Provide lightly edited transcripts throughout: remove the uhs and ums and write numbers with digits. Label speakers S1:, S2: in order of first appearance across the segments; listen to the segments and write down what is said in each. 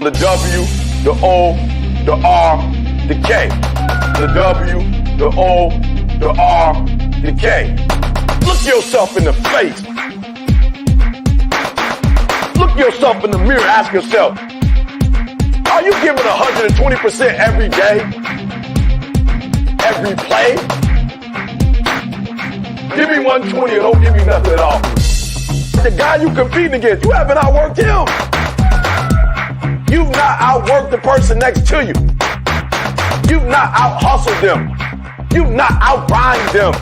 S1: The W, the O, the R, the K. The W, the O, the R, the K. Look yourself in the face. Look yourself in the mirror. Ask yourself, are you giving 120% every day? Every play? Give me 120 or don't give me nothing at all. The guy you competing against, you haven't outworked him. You've not outworked the person next to you. You've not out-hustled them. You've not out-rhymed them.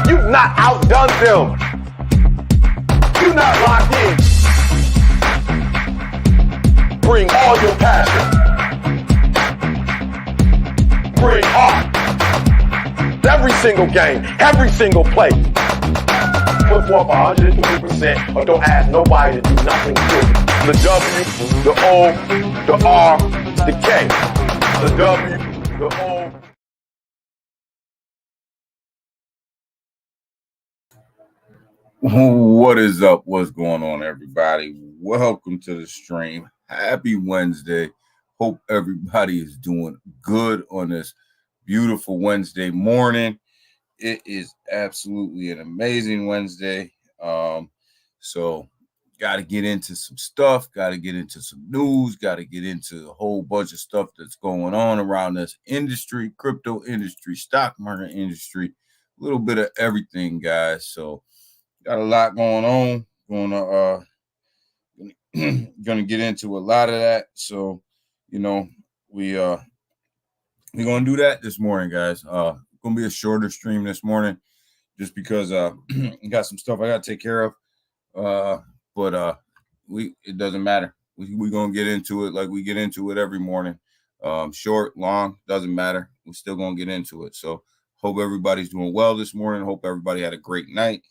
S1: You've not outdone them. You're not locked in. Bring all your passion. Bring heart. Every single game, every single play. Put forth 120% or don't ask nobody to do nothing to you. The W, the O, the R, the K. The W, the O.
S2: What is up? What's going on, everybody? Welcome to the stream. Happy Wednesday. Hope everybody is doing good on this beautiful Wednesday morning. It is absolutely an amazing Wednesday. So got to get into some stuff, got to get into some news, got to get into a whole bunch of stuff that's going on around this industry, crypto industry, stock market industry, a little bit of everything, guys. So got a lot going on. Gonna get into a lot of that. So, we're gonna do that this morning, guys. Gonna be a shorter stream this morning just because got some stuff I gotta take care of. But it doesn't matter. We're gonna get into it like we get into it every morning. Short, long, doesn't matter. We're still gonna get into it. So hope everybody's doing well this morning. Hope everybody had a great night.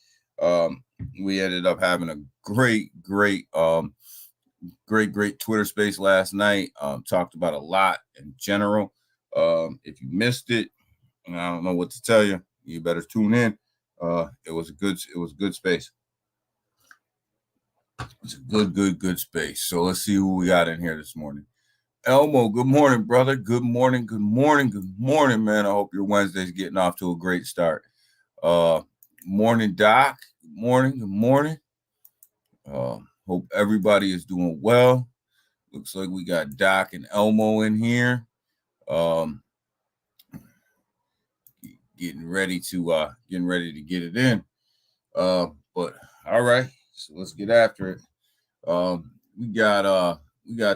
S2: We ended up having a great Twitter space last night. Talked about a lot in general. If you missed it, I don't know what to tell you. You better tune in. It was a good space. It's a good space. So let's see who we got in here this morning. Elmo, good morning, brother. Good morning, man. I hope your Wednesday's getting off to a great start. Morning, Doc. Good morning. Hope everybody is doing well. Looks like we got Doc and Elmo in here. Getting ready to get it in. But all right, so let's get after it. We got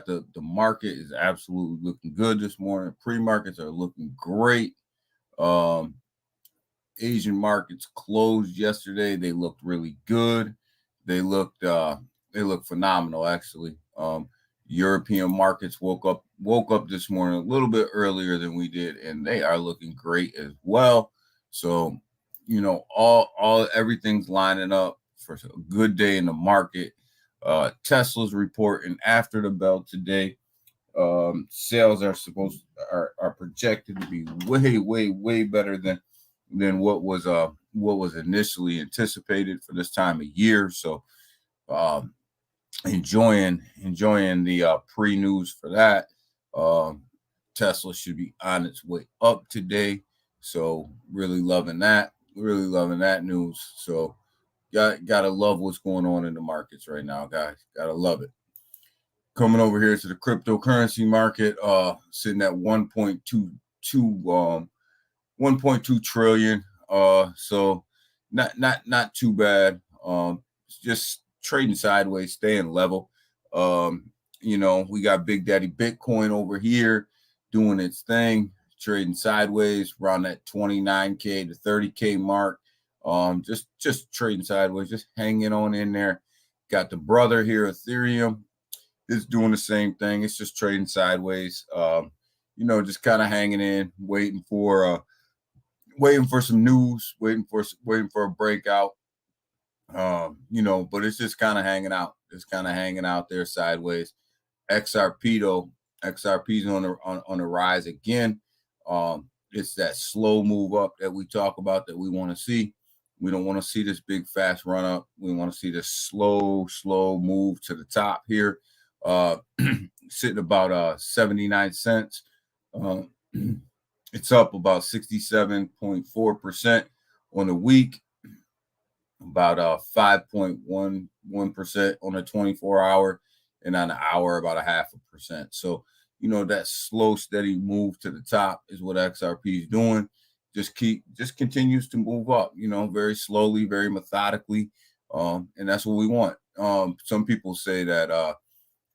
S2: the market is absolutely looking good this morning. Pre-markets are looking great. Asian markets closed yesterday. They looked really good. They looked phenomenal, actually. European markets woke up this morning a little bit earlier than we did, and they are looking great as well. So, everything's lining up for a good day in the market. Tesla's reporting after the bell today. Sales are projected to be way better than what was initially anticipated for this time of year. So, enjoying the pre-news for that. Tesla should be on its way up today. So really loving that news. So gotta love what's going on in the markets right now, guys. Gotta love it. Coming over here to the cryptocurrency market, sitting at 1.2 trillion. So not too bad. Just trading sideways, staying level. We got Big Daddy Bitcoin over here doing its thing, trading sideways around that 29K to 30K mark. Just trading sideways, just hanging on in there. Got the brother here, Ethereum, is doing the same thing. It's just trading sideways. Just kind of hanging in, waiting for some news, waiting for a breakout. But it's just kind of hanging out. It's kind of hanging out there sideways. XRP's on the rise again. It's that slow move up that we talk about that we want to see. We don't want to see this big fast run up. We want to see this slow move to the top here. sitting about 79 cents. It's up about 67.4% on the week, about 5.11% on a 24-hour, and on the hour about 0.5%. So, that slow, steady move to the top is what XRP is doing. Just continues to move up, very slowly, very methodically. And that's what we want. Some people say that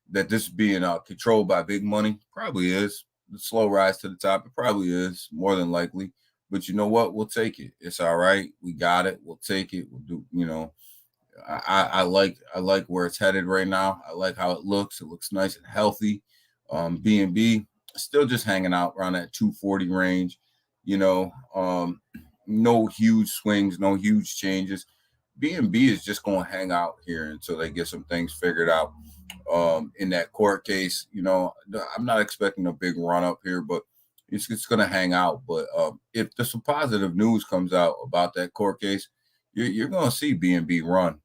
S2: this being controlled by big money probably is. The slow rise to the top, it probably is, more than likely. But you know what? We'll take it. It's all right. We got it. We'll take it. We'll do, I like where it's headed right now. I like how it looks. It looks nice and healthy. BNB still just hanging out around that 240 range. No huge swings, no huge changes. BNB is just going to hang out here until they get some things figured out. In that court case, I'm not expecting a big run up here, but it's going to hang out. But if there's some positive news comes out about that court case, you're going to see BNB run.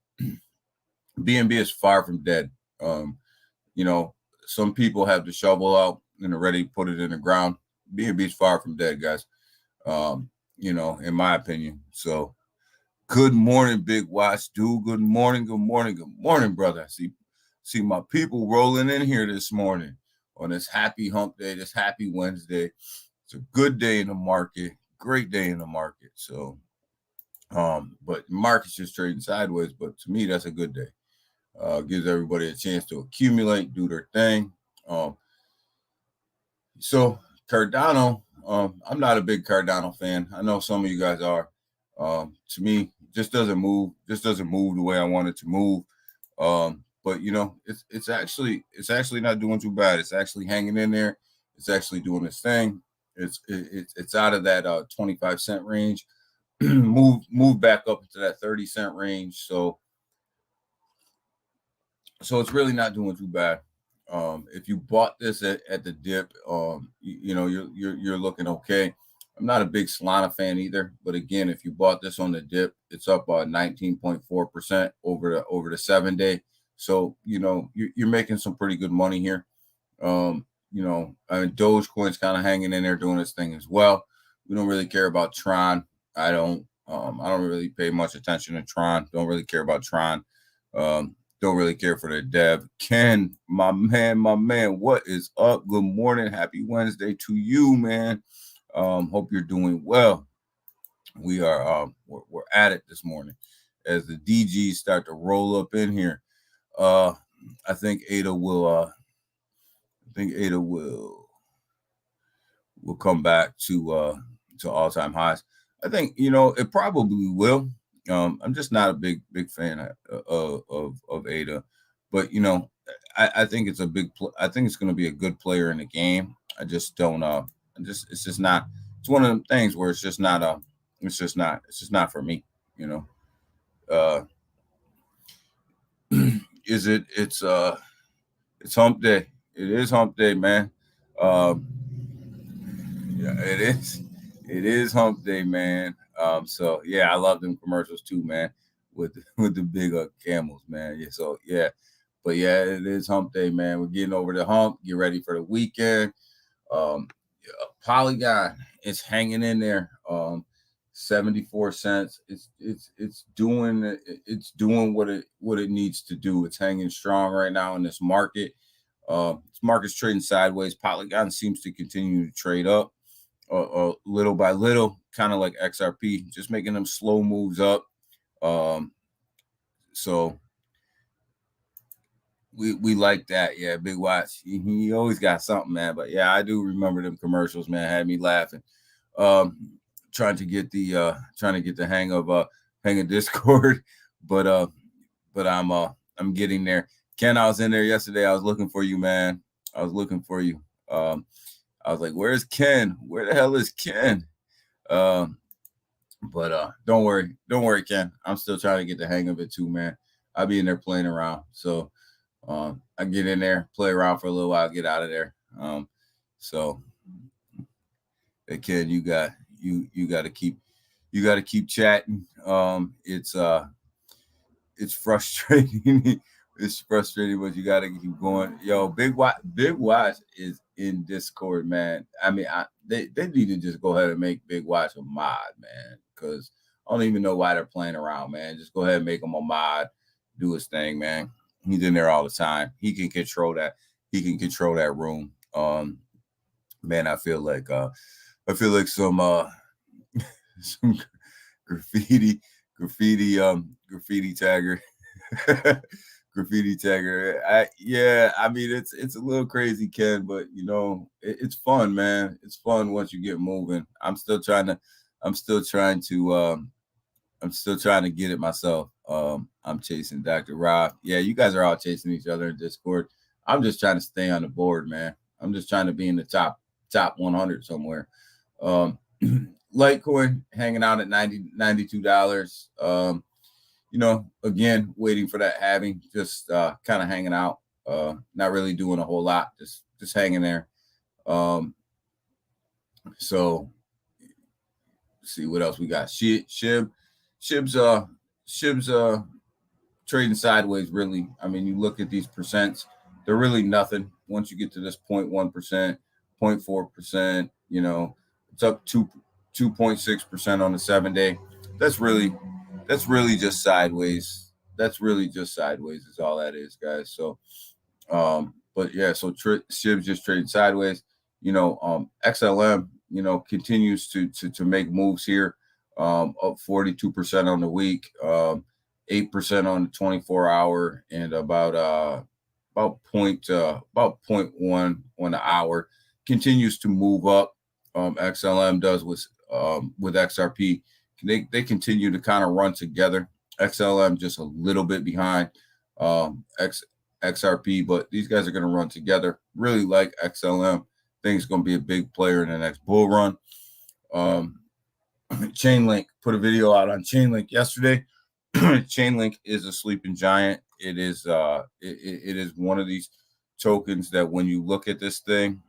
S2: BNB is far from dead. Some people have the shovel out and are ready to put it in the ground. BNB is far from dead, guys. In my opinion. So good morning, Big Watch dude. Good morning, brother. See my people rolling in here this morning on this happy hump day, this happy Wednesday. It's a good day in the market, great day in the market. So, but market's just trading sideways, but to me, that's a good day. Gives everybody a chance to accumulate, do their thing. So Cardano, I'm not a big Cardano fan. I know some of you guys are. To me, just doesn't move the way I want it to move. But it's actually not doing too bad. It's actually hanging in there. It's actually doing its thing. It's out of that 25-cent range. move back up into that 30-cent range. So it's really not doing too bad. If you bought this at the dip, you're looking okay. I'm not a big Solana fan either, but again, if you bought this on the dip, it's up 19.4% over the 7-day. So you're making some pretty good money here. Dogecoin's kind of hanging in there doing its thing as well. We don't really care about Tron. I don't really pay much attention to Tron. Don't really care about Tron. Don't really care for the dev. Ken, my man, what is up? Good morning. Happy Wednesday to you, man. Hope you're doing well. We are we're at it this morning as the DGs start to roll up in here. I think ADA will come back to all-time highs. I think it probably will. I'm just not a big fan of ADA, but I think it's I think it's going to be a good player in the game. I just don't it's just not. It's one of them things where it's just not for me. It's hump day. It is hump day, man. Yeah, it is. It is hump day, man. So yeah, I love them commercials too, man. With the big camels, man. Yeah. So yeah, but yeah, it is hump day, man. We're getting over the hump. Get ready for the weekend. Polygon is hanging in there. 74 cents. It's doing what it needs to do. It's hanging strong right now in this market. This market's trading sideways. Polygon seems to continue to trade up little by little, kind of like XRP, just making them slow moves up. So we like that. Yeah, Big Watch. He always got something, man. But yeah, I do remember them commercials, man. Had me laughing. Trying to get the hang of Discord, but I'm getting there. Ken, I was in there yesterday. I was looking for you, man. I was looking for you. I was like, where's Ken? Where the hell is Ken? But don't worry, Ken. I'm still trying to get the hang of it too, man. I'll be in there playing around. So I get in there, play around for a little while, get out of there. So hey, Ken, you got to keep chatting. It's frustrating It's frustrating, but you gotta keep going. Yo, Big Watch is in Discord, man. I mean, they need to just go ahead and make Big Watch a mod, man. Because I don't even know why they're playing around, man. Just go ahead and make him a mod, do his thing, man. He's in there all the time. He can control that. He can control that room. Man, I feel like some some graffiti tagger. Graffiti tagger. I mean it's a little crazy, Ken, but you know, it's fun, man. It's fun once you get moving. I'm still trying to get it myself. I'm chasing Dr. Rob. Yeah, you guys are all chasing each other in Discord. I'm just trying to stay on the board, man. I'm just trying to be in the top 100 somewhere. Litecoin hanging out at $92. You know, again, waiting for that halving, just kind of hanging out, not really doing a whole lot, just hanging there. So see what else we got. Shib's trading sideways, really. I mean, you look at these percents, they're really nothing. Once you get to this 0.1%, 0.4%, you know, it's up 2.6% on the 7-day. That's really just sideways. That's really just sideways is all that is, guys. So, but yeah, so Shib's just trading sideways. You know, XLM, you know, continues to make moves here, up 42% on the week, 8% on the 24-hour, and about 0.1 on the hour. Continues to move up. XLM does with XRP. They continue to kind of run together. XLM just a little bit behind XRP, but these guys are going to run together. Really like XLM. Think it's going to be a big player in the next bull run. Chainlink put a video out on Chainlink yesterday. Chainlink is a sleeping giant. It is one of these tokens that when you look at this thing,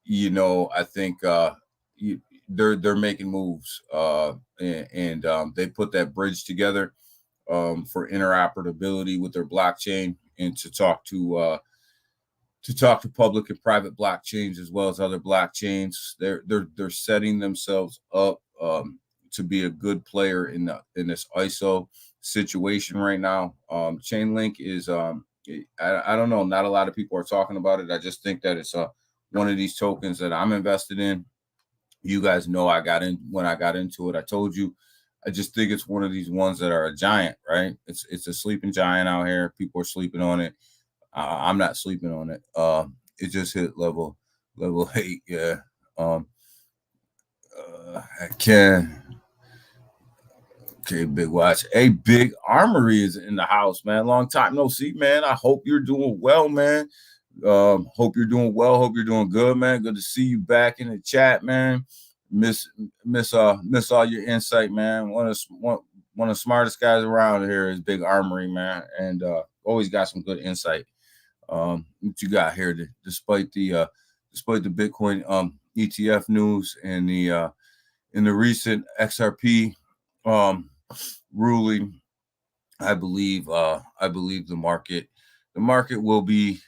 S2: you know, I think they're making moves, and they put that bridge together for interoperability with their blockchain and to talk to public and private blockchains as well as other blockchains. They're setting themselves up to be a good player in this ISO situation right now. Chainlink is I don't know, not a lot of people are talking about it. I just think that it's one of these tokens that I'm invested in. You guys know when I got into it, I told you, I just think it's one of these ones that are a giant, right? It's a sleeping giant out here. People are sleeping on it. I'm not sleeping on it. It just hit level 8. Yeah. I can. Okay, Big Watch. Hey, Big Armory is in the house, man. Long time no see, man. I hope you're doing well, man. Hope you're doing well. Hope you're doing good, man. Good to see you back in the chat, man. Miss all your insight, man. One of the smartest guys around here is Big Armory, man, and always got some good insight. What you got here, despite the Bitcoin ETF news and the recent XRP ruling, I believe the market will be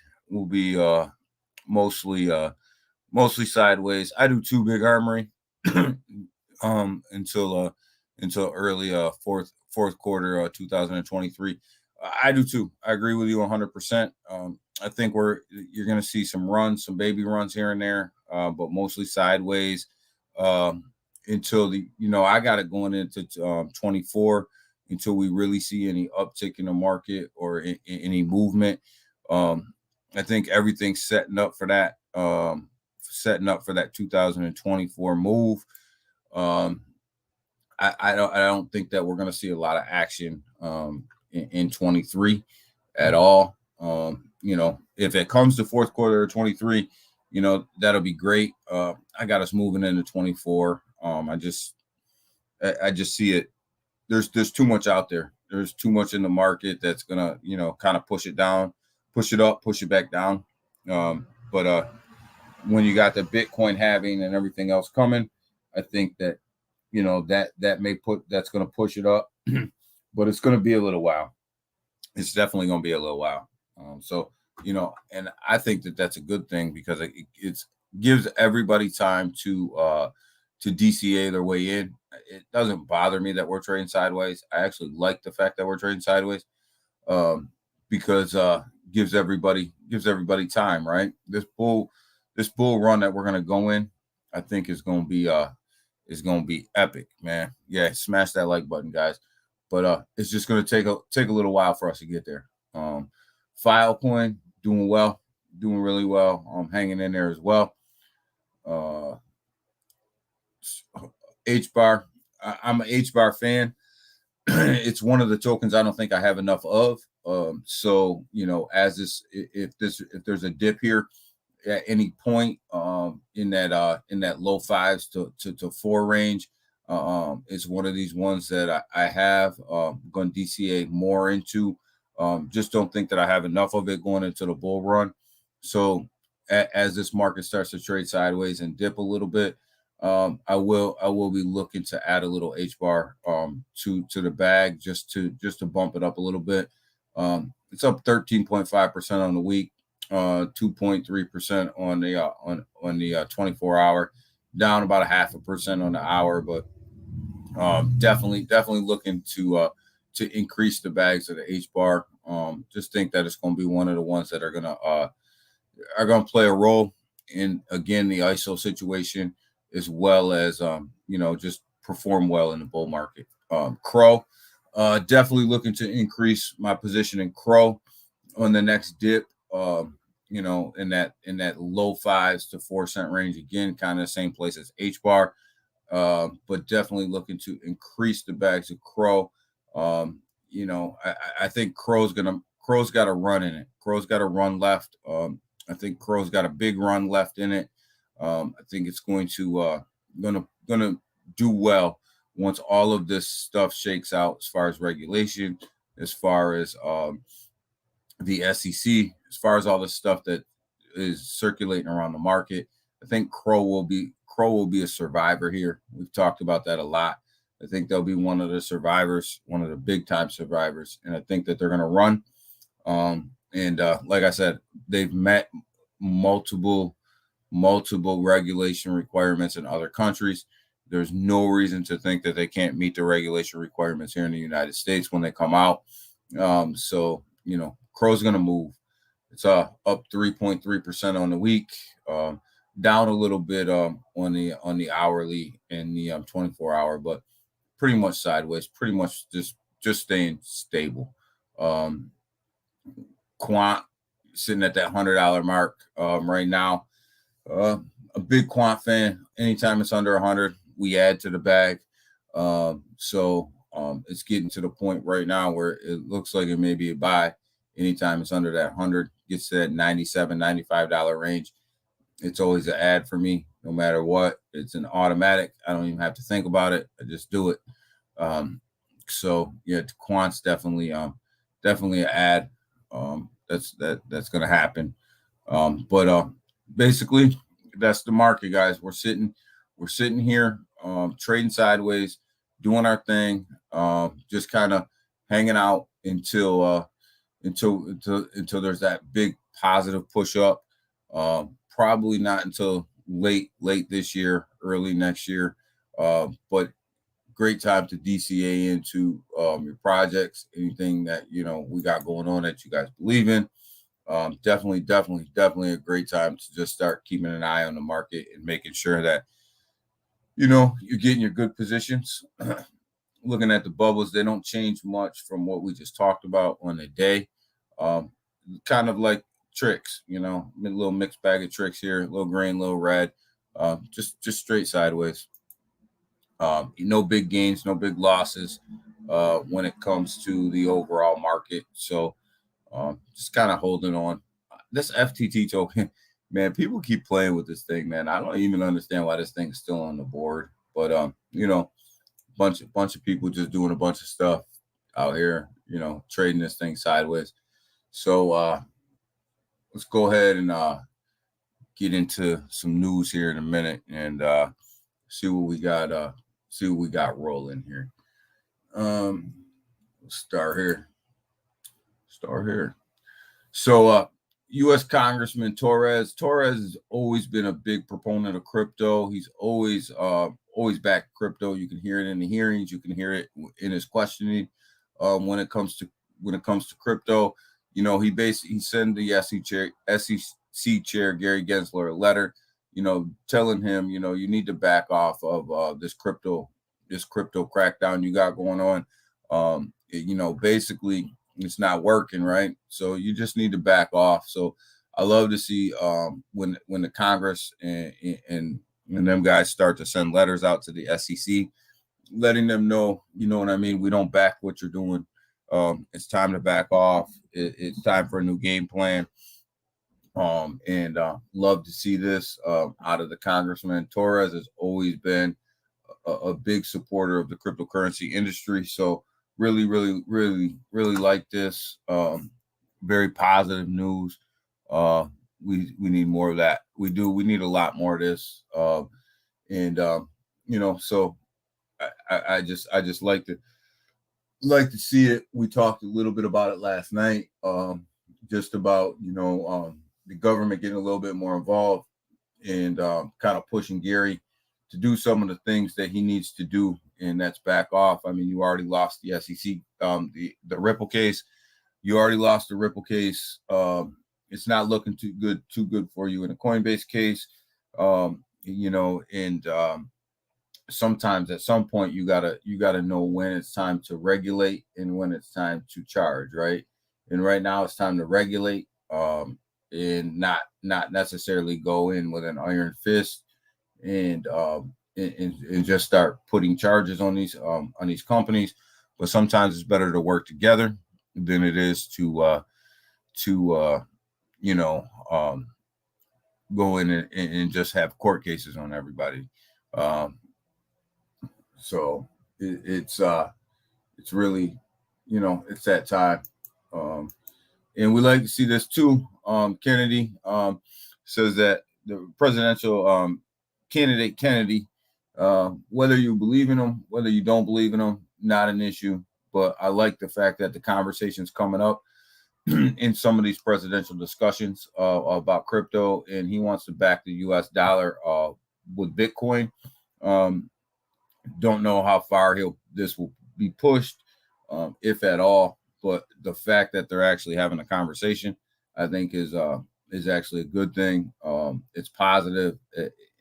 S2: mostly sideways. I do too, Big Armory. Until early fourth quarter 2023. I do too. I agree with you 100%. I think you're going to see some baby runs here and there, but mostly sideways until I got it going into 24 until we really see any uptick in the market or any movement. I think everything's setting up for that 2024 move. I don't think that we're going to see a lot of action in 23 at all. If it comes to fourth quarter of 23, that'll be great. I got us moving into 24. I just see it. There's too much out there. There's too much in the market that's gonna, kind of push it down, push it up, push it back down. But when you got the Bitcoin halving and everything else coming, I think that, that's going to push it up, but it's going to be a little while. it's definitely going to be a little while. So, and I think that that's a good thing because it's gives everybody time to DCA their way in. It doesn't bother me that we're trading sideways. I actually like the fact that we're trading sideways, because gives everybody time, right? This bull run that we're gonna go in, I think is gonna be epic, man. Yeah, smash that like button, guys. But it's just gonna take a little while for us to get there. Filecoin doing well, doing really well. Hanging in there as well. Uh, H bar, I'm an H bar fan. It's one of the tokens I don't think I have enough of. So as if there's a dip here at any point, in that low fives to four range, it's one of these ones that I have going to DCA more into. Just don't think that I have enough of it going into the bull run. So as this market starts to trade sideways and dip a little bit, I will be looking to add a little H bar to the bag just to bump it up a little bit. It's up 13.5% on the week, 2.3% on the 24 hour, down about a 0.5% on the hour, but definitely looking to increase the bags of the H bar. Just think that it's going to be one of the ones that are gonna play a role in, again, the ISO situation, as well as just perform well in the bull market. Crow, definitely looking to increase my position in Crow on the next dip. In that low 5s to 4 cent range, again, kind of the same place as H bar. But definitely looking to increase the bags of Crow. I think Crow's got a run in it. Crow's got a run left. I think Crow's got a big run left in it. I think it's going to do well once all of this stuff shakes out, as far as regulation, as far as the SEC, as far as all the stuff that is circulating around the market. I think Crow will be a survivor here. We've talked about that a lot. I think they'll be one of the survivors, one of the big time survivors, and I think that they're going to run. And like I said, they've met multiple regulation requirements in other countries. There's no reason to think that they can't meet the regulation requirements here in the United States when they come out. So Crow's going to move. It's up 3.3% on the week, down a little bit on the hourly and the 24 hour, but pretty much sideways, pretty much just staying stable. Quant sitting at that $100 mark right now. A big quant fan. Anytime it's under 100, we add to the bag. So it's getting to the point right now where it looks like it may be a buy. Anytime it's under that 100, gets to that $97, $95 range, it's always an ad for me, no matter what. It's an automatic. I don't even have to think about it. I just do it. So yeah, quant's definitely an ad. That's going to happen. But basically, that's the market, guys. We're sitting here, trading sideways, doing our thing, just kind of hanging out until there's that big positive push up. Probably not until late this year, early next year. But great time to DCA into your projects, anything that we got going on that you guys believe in. Definitely a great time to just start keeping an eye on the market and making sure that you're getting your good positions. Looking at the bubbles, they don't change much from what we just talked about on the day. Kind of like tricks, a little mixed bag of tricks here, a little green, a little red, just straight sideways. No big gains, no big losses when it comes to the overall market. So just kind of holding on. This FTT token, man, people keep playing with this thing, man. I don't even understand why this thing is still on the board. But bunch of people just doing a bunch of stuff out here, trading this thing sideways. So let's go ahead and get into some news here in a minute and see what we got. See what we got rolling here. Let's start here. Start here. So, U.S. Congressman Torres has always been a big proponent of crypto. He's always backed crypto. You can hear it in the hearings. You can hear it in his questioning. When it comes to crypto, you know, he sent the SEC chair Gary Gensler a letter, you know, telling him, you know, you need to back off of this crypto crackdown you got going on. You know, basically it's not working, right? So you just need to back off. So I love to see when the Congress and them guys start to send letters out to the SEC, letting them know, you know what I mean, we don't back what you're doing. It's time to back off. It's time for a new game plan. And love to see this out of the congressman. Torres has always been a big supporter of the cryptocurrency industry. So really like this. Very positive news. We need more of that. We need a lot more of this. And you know, so I just like to see it. We talked a little bit about it last night. Just about, you know, the government getting a little bit more involved and kind of pushing Gary to do some of the things that he needs to do, and that's back off. I mean, you already lost the SEC, the Ripple case. You already lost the Ripple case. It's not looking too good for you in a Coinbase case. You know, and sometimes at some point you gotta know when it's time to regulate and when it's time to charge, right? And right now it's time to regulate, and not necessarily go in with an iron fist and just start putting charges on these companies. But sometimes it's better to work together than it is to you know, go in and just have court cases on everybody. So it's really, you know, it's that time. And we like to see this too. Kennedy says that the presidential candidate Kennedy, whether you believe in him, whether you don't believe in him, not an issue. But I like the fact that the conversation's coming up in some of these presidential discussions about crypto, and he wants to back the U.S. dollar with Bitcoin. Don't know how far this will be pushed, if at all. But the fact that they're actually having a conversation, I think, is actually a good thing. It's positive.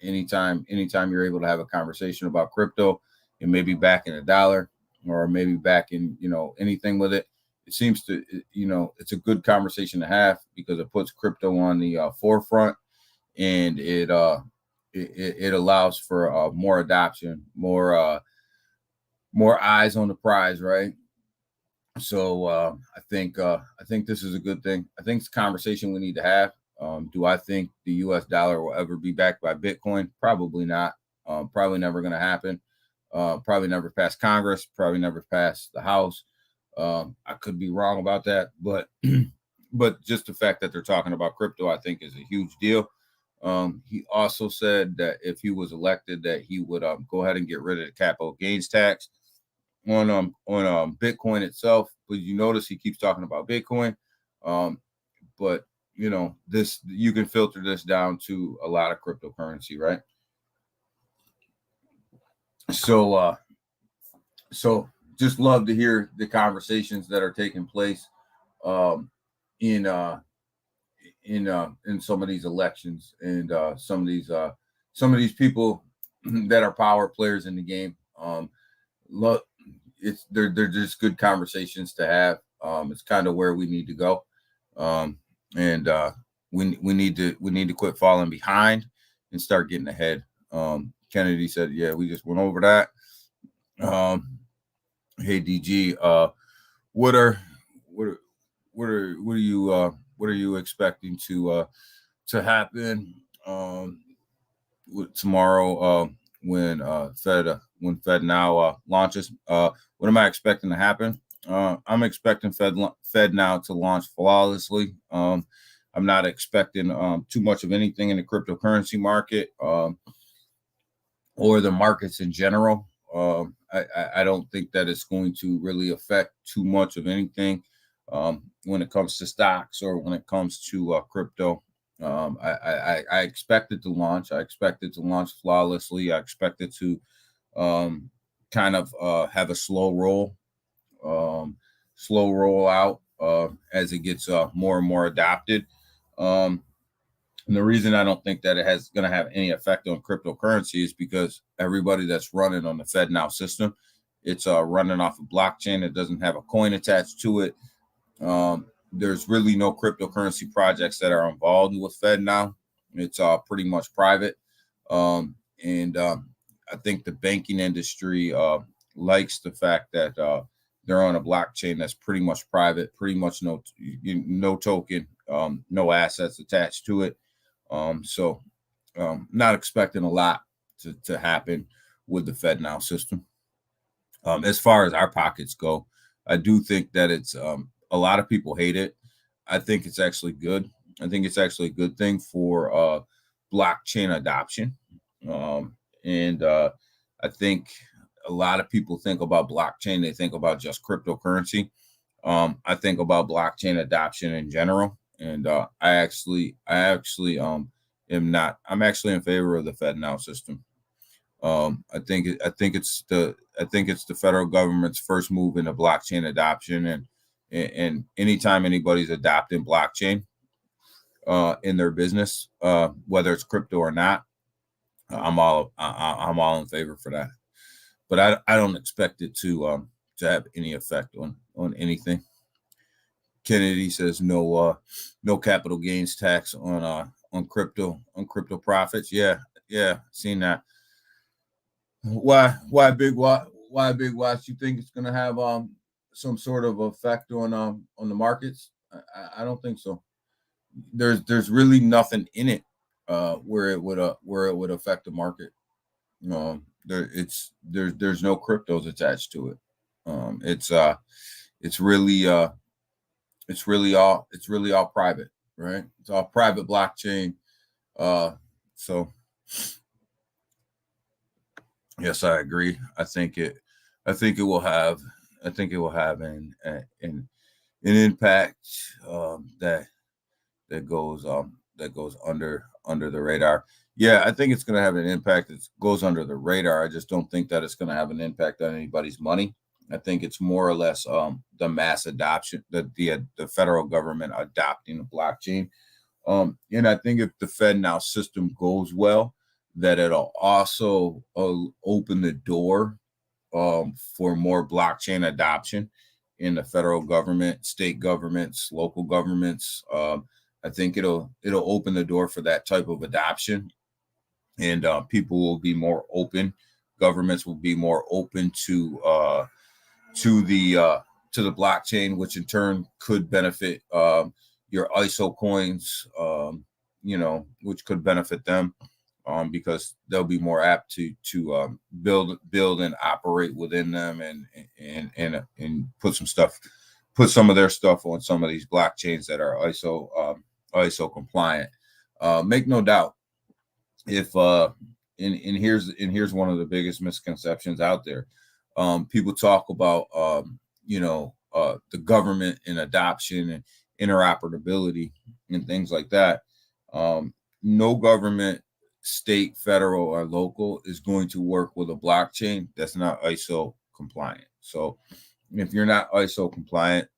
S2: Anytime you're able to have a conversation about crypto and maybe backing a dollar or maybe backing, you know, anything with it, it seems to, you know, it's a good conversation to have because it puts crypto on the forefront, and it allows for more adoption, more eyes on the prize, right? So I think this is a good thing. I think it's a conversation we need to have. Do I think the U.S. dollar will ever be backed by Bitcoin? Probably not. Probably never going to happen. Probably never pass Congress. Probably never pass the House. I could be wrong about that, but just the fact that they're talking about crypto, I think, is a huge deal. He also said that if he was elected, that he would go ahead and get rid of the capital gains tax on Bitcoin itself. But you notice he keeps talking about Bitcoin. But you know, this, you can filter this down to a lot of cryptocurrency, right? So just love to hear the conversations that are taking place in some of these elections, and some of these people that are power players in the game. Look, they're just good conversations to have. It's kind of where we need to go, and we need to quit falling behind and start getting ahead. Kennedy said, "Yeah, we just went over that." Hey DG, what are you expecting to happen tomorrow when FedNow launches? What am I expecting to happen? I'm expecting FedNow to launch flawlessly. I'm not expecting too much of anything in the cryptocurrency market or the markets in general. I don't think that it's going to really affect too much of anything. when it comes to stocks or when it comes to crypto. I expect it to launch. I expect it to launch flawlessly. I expect it to kind of have a slow roll out as it gets more and more adopted. And the reason I don't think that it has going to have any effect on cryptocurrency is because everybody that's running on the FedNow system, it's running off a blockchain. It doesn't have a coin attached to it. There's really no cryptocurrency projects that are involved with FedNow. It's pretty much private. And I think the banking industry likes the fact that they're on a blockchain that's pretty much private, pretty much no token, no assets attached to it. So not expecting a lot to happen with the FedNow system. As far as our pockets go, I do think that it's a lot of people hate it. I think it's actually good. I think it's actually a good thing for blockchain adoption. And I think a lot of people think about blockchain, they think about just cryptocurrency. I think about blockchain adoption in general. And I actually am not. I'm actually in favor of the FedNow system. I think it's the federal government's first move into blockchain adoption, and anytime anybody's adopting blockchain in their business, whether it's crypto or not, I'm all in favor for that. But I don't expect it to have any effect on anything. Kennedy says no capital gains tax on crypto profits. Yeah, seen that. Why big watch? You think it's gonna have some sort of effect on the markets? I don't think so. There's really nothing in it where it would affect the market. There's no cryptos attached to it. It's really all private, right? It's all private blockchain. So yes, I agree. I think it will have an impact that goes under the radar. Yeah, I think it's going to have an impact that goes under the radar. I just don't think that it's going to have an impact on anybody's money. I think it's more or less the mass adoption, the federal government adopting the blockchain. And I think if the FedNow system goes well, that it'll also open the door for more blockchain adoption in the federal government, state governments, local governments. I think it'll open the door for that type of adoption, and people will be more open. Governments will be more open to the blockchain, which in turn could benefit your ISO coins, which could benefit them because they'll be more apt to build and operate within them and put some of their stuff on some of these blockchains that are ISO compliant. Make no doubt, if here's one of the biggest misconceptions out there. People talk about the government and adoption and interoperability and things like that. No government, state, federal, or local is going to work with a blockchain that's not ISO compliant. So if you're not ISO compliant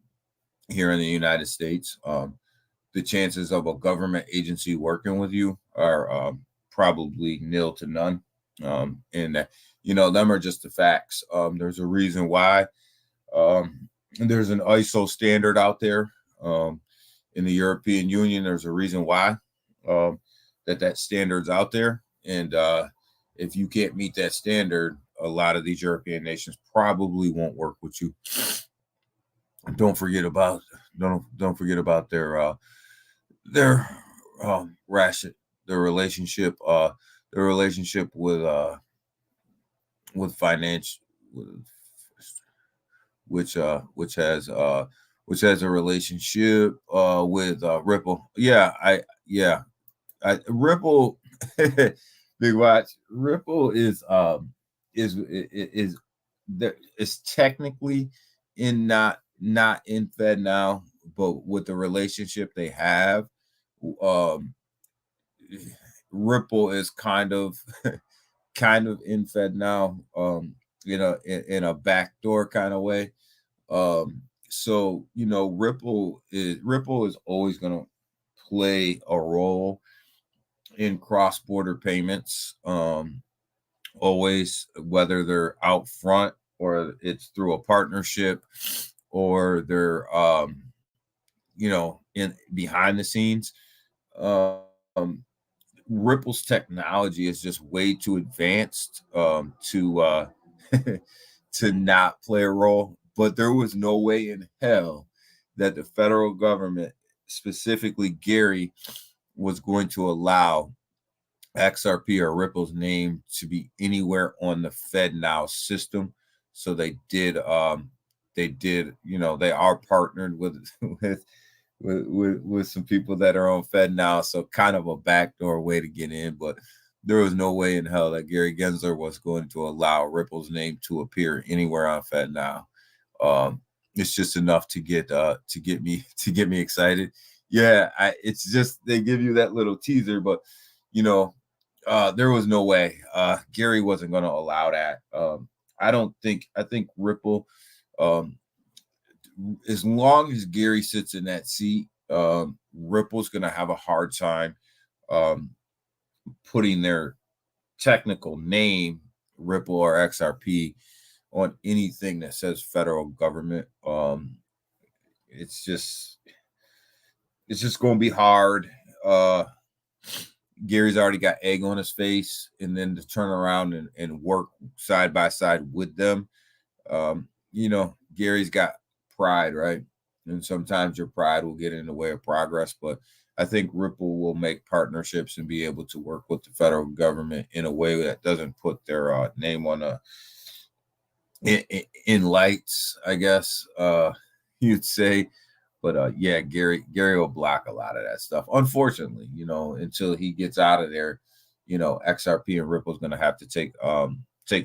S2: here in the United States, the chances of a government agency working with you are probably nil to none. And them are just the facts. There's a reason why there's an ISO standard out there in the European Union. There's a reason why that standard's out there. And if you can't meet that standard, a lot of these European nations probably won't work with you. Don't forget about their relationship with finance, which has a relationship with Ripple. Ripple. Big watch. Ripple is technically not not in Fed now, but with the relationship they have, um, Ripple is kind of kind of in Fed now, in a backdoor kind of way. So Ripple is always going to play a role in cross-border payments. Always, whether they're out front or it's through a partnership or they're in behind the scenes. Um, Ripple's technology is just way too advanced to to not play a role. But there was no way in hell that the federal government, specifically Gary, was going to allow XRP or Ripple's name to be anywhere on the FedNow system. So they did. They are partnered with with some people that are on FedNow, so kind of a backdoor way to get in. But there was no way in hell that Gary Gensler was going to allow Ripple's name to appear anywhere on FedNow. It's just enough to get me excited. Yeah, it's just they give you that little teaser, but there was no way Gary wasn't going to allow that. I think Ripple, as long as Gary sits in that seat, Ripple's going to have a hard time putting their technical name, Ripple or XRP, on anything that says federal government. It's just going to be hard. Gary's already got egg on his face, and then to turn around and work side by side with them. Gary's got pride, right? And sometimes your pride will get in the way of progress, but I think Ripple will make partnerships and be able to work with the federal government in a way that doesn't put their name on in lights, I guess you'd say. But yeah, Gary will block a lot of that stuff. Unfortunately, until he gets out of there, XRP and Ripple's going to have to take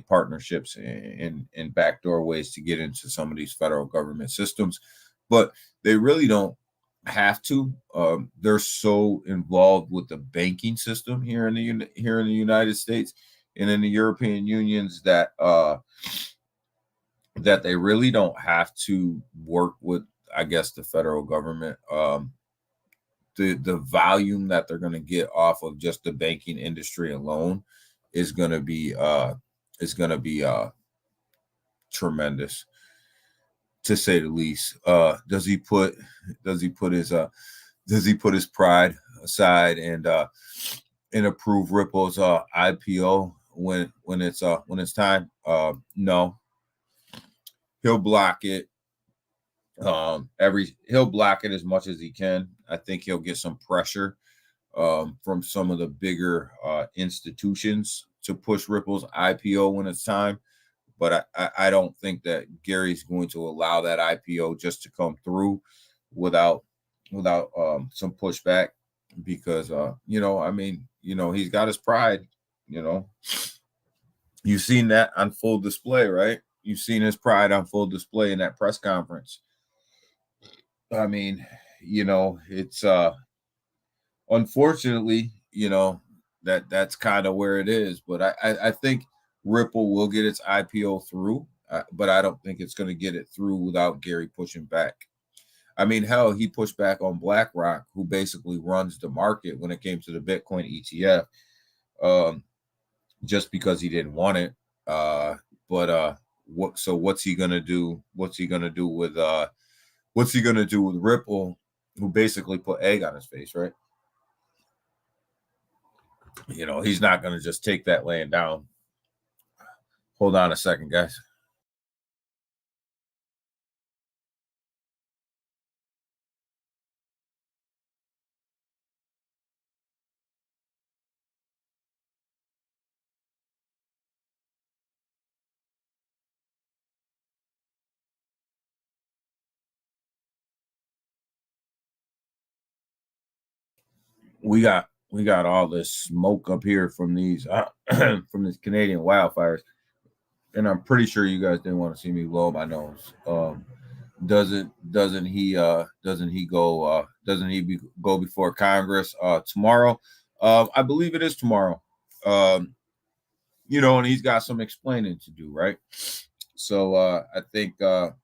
S2: partnerships in backdoor ways to get into some of these federal government systems. But they really don't have to. They're so involved with the banking system here in the United States and in the European unions that they really don't have to work with, I guess, the federal government. The volume that they're going to get off of just the banking industry alone is going to be tremendous, to say the least. Does he put his pride aside and approve Ripple's IPO when it's time? No. He'll block it. He'll block it as much as he can. I think he'll get some pressure from some of the bigger institutions to push Ripple's IPO when it's time. But I don't think that Gary's going to allow that IPO just to come through without some pushback, because he's got his pride. You've seen that on full display, right? You've seen his pride on full display in that press conference. I mean, it's unfortunately, that's kind of where it is. But I think Ripple will get its IPO through, but I don't think it's going to get it through without Gary pushing back. I mean, hell, he pushed back on BlackRock, who basically runs the market when it came to the Bitcoin ETF, just because he didn't want it. What's he gonna do? What's he gonna do with Ripple, who basically put egg on his face, right? He's not gonna just take that laying down. Hold on a second, guys. We got all this smoke up here from these from these Canadian wildfires, and I'm pretty sure you guys didn't want to see me blow my nose. doesn't he go before Congress tomorrow? I believe it is tomorrow. And he's got some explaining to do, right? So I think it'll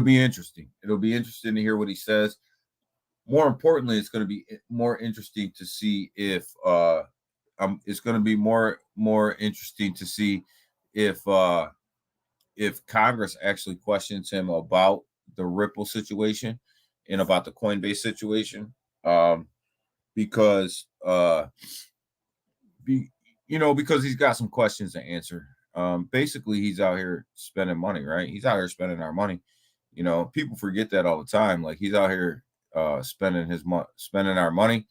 S2: be interesting. It'll be interesting to hear what he says. More importantly, it's going to be more interesting to see if it's going to be more interesting to see if Congress actually questions him about the Ripple situation and about the Coinbase situation, because he's got some questions to answer. Basically, he's out here spending money, right? He's out here spending our money. People forget that all the time. Like, he's out here spending our money,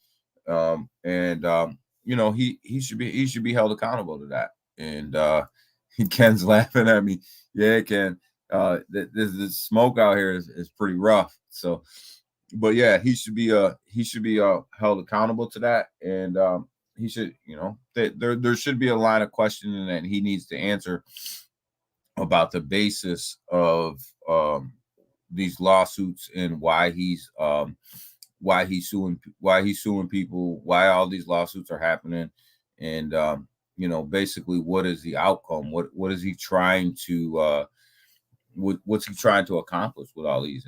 S2: he should be held accountable to that. And Ken's laughing at me. Yeah, Ken. This smoke out here is pretty rough. So, but yeah, he should be held accountable to that, and he should, there should be a line of questioning that he needs to answer about the basis of these lawsuits and why he's suing people, why all these lawsuits are happening, and basically what is the outcome, what is he trying to what's he trying to accomplish with all these,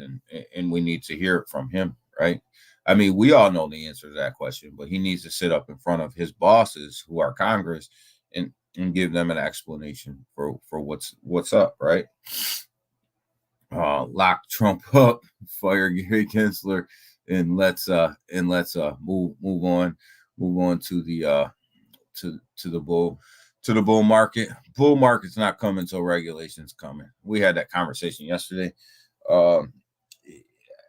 S2: and we need to hear it from him, right? I mean, we all know the answer to that question, but he needs to sit up in front of his bosses, who are Congress, and give them an explanation for what's up, right? Lock Trump up, fire Gary Gensler, and let's move on to the bull market. Bull market's not coming until regulations coming. We had that conversation yesterday.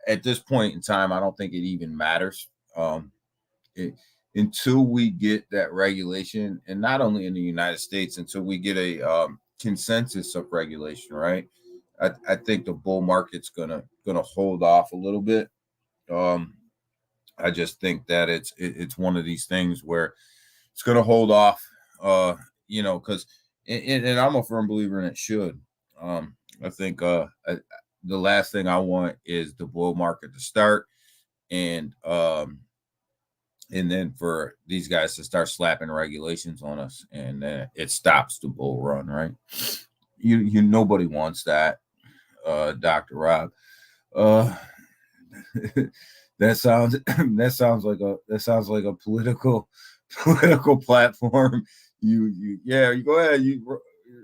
S2: At this point in time, I don't think it even matters. Until we get that regulation, and not only in the United States, until we get a consensus of regulation, right? I think the bull market's gonna hold off a little bit. I just think that it's one of these things where it's gonna hold off. Because and I'm a firm believer in it should. I think the last thing I want is the bull market to start, and then for these guys to start slapping regulations on us, and then it stops the bull run, right? Nobody wants that, Dr. Rob. That sounds like a political platform. You go ahead.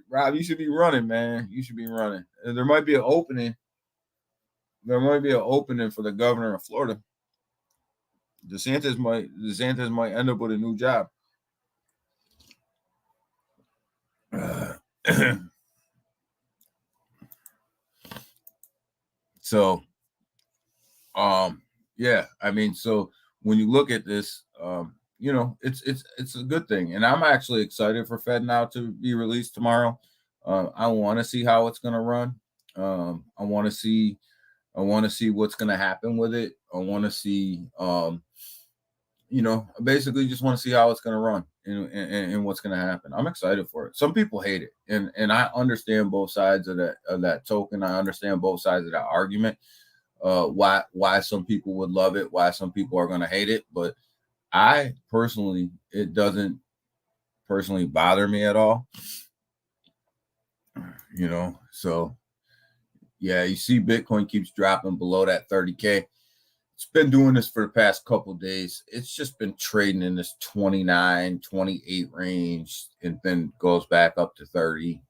S2: Rob, you should be running, man. You should be running. There might be an opening. There might be an opening for the governor of Florida. DeSantis might end up with a new job. So, yeah. I mean, so when you look at this, it's a good thing, and I'm actually excited for FedNow to be released tomorrow. I want to see how it's going to run. I want to see what's going to happen with it. I want to see, basically just want to see how it's going to run and what's going to happen. I'm excited for it. Some people hate it, and I understand both sides of that token. I understand both sides of that argument. Why some people would love it, why some people are going to hate it, but it doesn't personally bother me at all. So yeah, you see Bitcoin keeps dropping below that 30K. It's been doing this for the past couple of days. It's just been trading in this 29, 28 range, and then goes back up to 30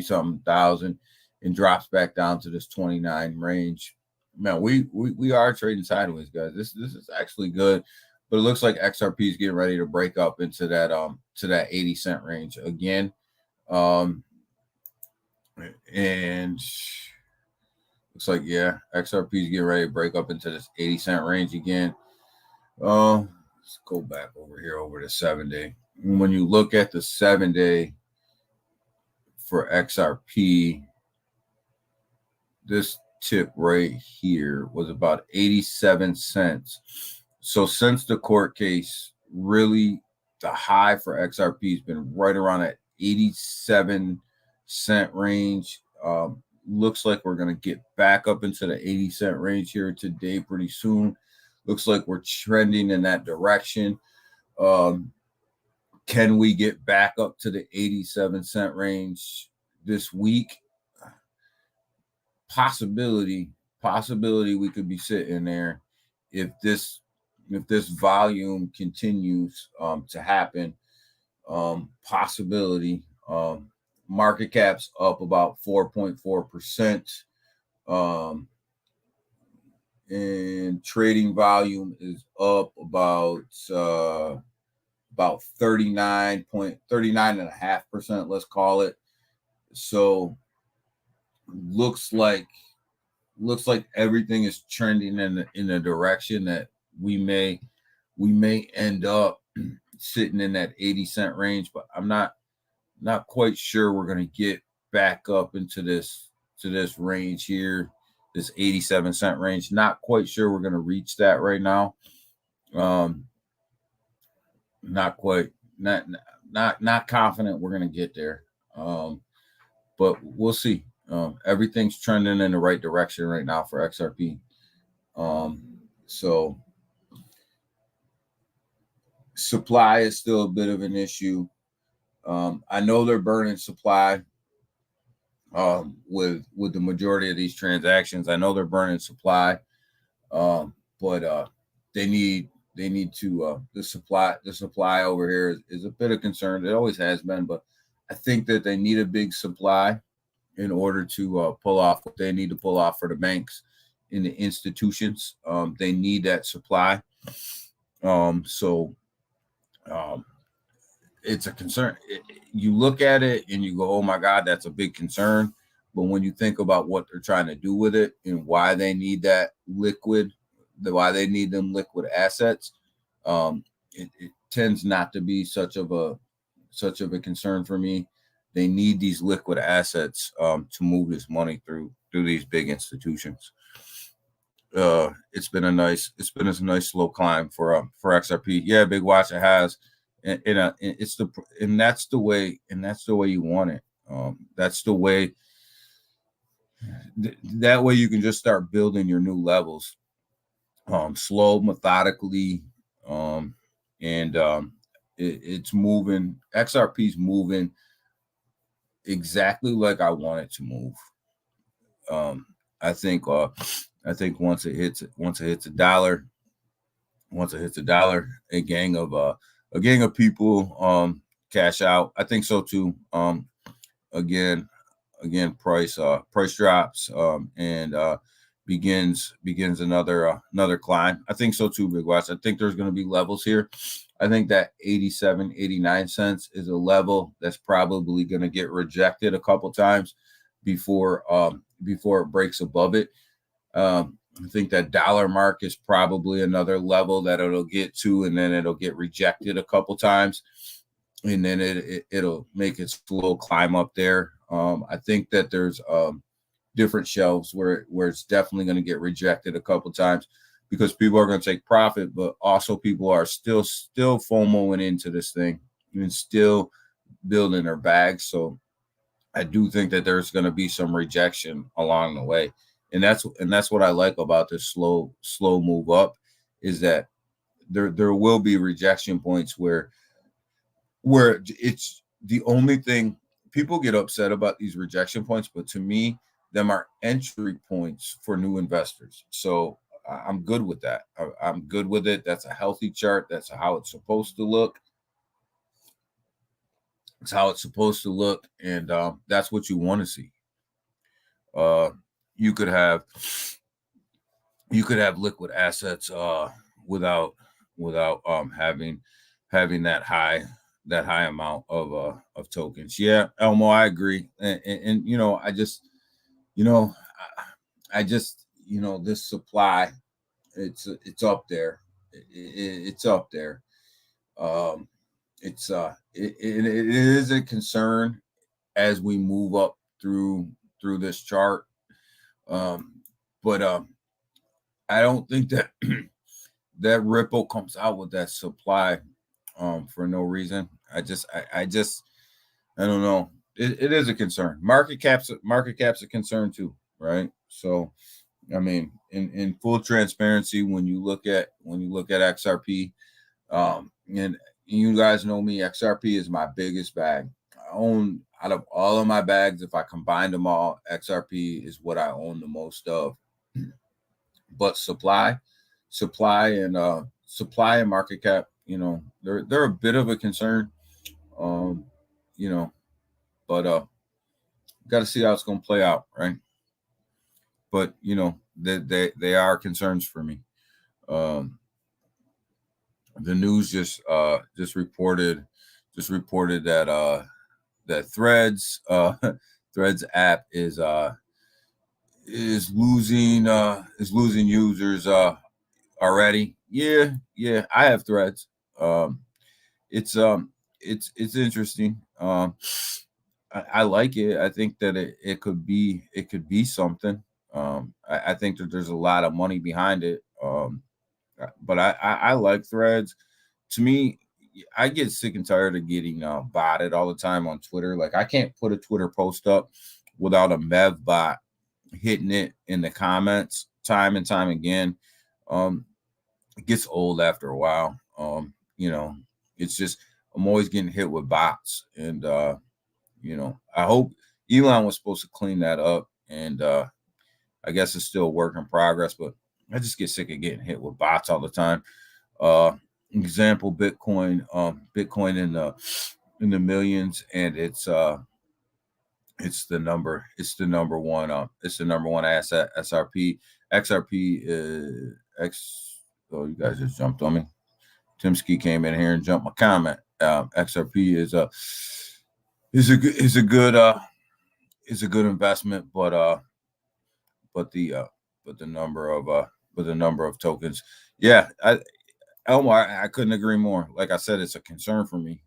S2: something thousand, and drops back down to this 29 range. Man, we are trading sideways, guys. This is actually good, but it looks like XRP is getting ready to break up into that to that 80 cent range again. And looks like, yeah, XRP is getting ready to break up into this 80 cent range again. Let's go back over here over the 7-day. When you look at the 7-day for XRP, this tip right here was about 87 cents. So since the court case, really the high for XRP has been right around that 87 cent range. Looks like we're going to get back up into the 80-cent range here today pretty soon. Looks like we're trending in that direction. Can we get back up to the 87-cent range this week? Possibility we could be sitting there if this volume continues to happen. Possibility. Market cap's up about 4.4%. And trading volume is up about 39.5%, let's call it. So looks like everything is trending in the direction that we may end up sitting in that 80-cent range, but I'm not quite sure we're going to get back up into this range here, this 87-cent range. Not quite sure we're going to reach that right now. Not quite, not confident we're going to get there. But we'll see. Everything's trending in the right direction right now for XRP. So supply is still a bit of an issue. I know they're burning supply with the majority of these transactions. I know they're burning supply, but they need to the supply over here is a bit of concern. It always has been, but I think that they need a big supply in order to pull off what they need to pull off for the banks and the institutions. They need that supply. So it's a concern. You look at it and you go, oh my God, that's a big concern. But when you think about what they're trying to do with it and why they need that why they need them liquid assets, it tends not to be such of a concern for me. They need these liquid assets to move this money through these big institutions. It's been a nice slow climb for XRP. Yeah, Big Watch, it has, and that's the way you want it. That's the way. That way you can just start building your new levels, slow, methodically, and it's moving. XRP's moving exactly like I want it to move. I think once it hits a dollar, a gang of people cash out. I think so too. Again, price drops and begins another climb. I think so too, Big Watch. I think there's going to be levels here. I think that 87, 89 cents is a level that's probably going to get rejected a couple times before it breaks above it. I think that dollar mark is probably another level that it'll get to, and then it'll get rejected a couple times, and then it'll make its slow climb up there. I think that there's different shelves where it's definitely going to get rejected a couple times because people are going to take profit, but also people are still FOMOing into this thing and still building their bags. So I do think that there's going to be some rejection along the way. And that's what I like about this slow move up, is that there will be rejection points where it's the only thing. People get upset about these rejection points, but to me, them are entry points for new investors. So I'm good with that. I'm good with it. That's a healthy chart. That's how it's supposed to look. It's how it's supposed to look, and that's what you want to see. You could have liquid assets without having that high amount of tokens. Yeah, Elmo, I agree, and I just this supply, it's up there. It's up there. It is a concern as we move up through this chart. But I don't think that that Ripple comes out with that supply for no reason. I don't know. it is a concern. Market cap's a concern too, right? So, I mean, in full transparency, when you look at XRP, and you guys know me, XRP is my biggest bag. I own, out of all of my bags, if I combined them all, XRP is what I own the most of. But supply and market cap, they're a bit of a concern. You know, but got to see how it's going to play out, right? But they are concerns for me. The news just reported that that Threads Threads app is losing users already. Yeah, I have Threads. It's interesting. I like it. I think that it could be something. I think that there's a lot of money behind it. But I like Threads. To me, I get sick and tired of getting botted all the time on Twitter. Like, I can't put a Twitter post up without a Mev bot hitting it in the comments time and time again. It gets old after a while. It's just, I'm always getting hit with bots, and I hope Elon was supposed to clean that up, and I guess it's still a work in progress, but I just get sick of getting hit with bots all the time. Example, Bitcoin in the millions, and it's the number one asset. XRP oh, you guys just jumped on me. Timsky came in here and jumped my comment. XRP is a good investment, but the number of tokens, Elmar, I couldn't agree more. Like I said, it's a concern for me.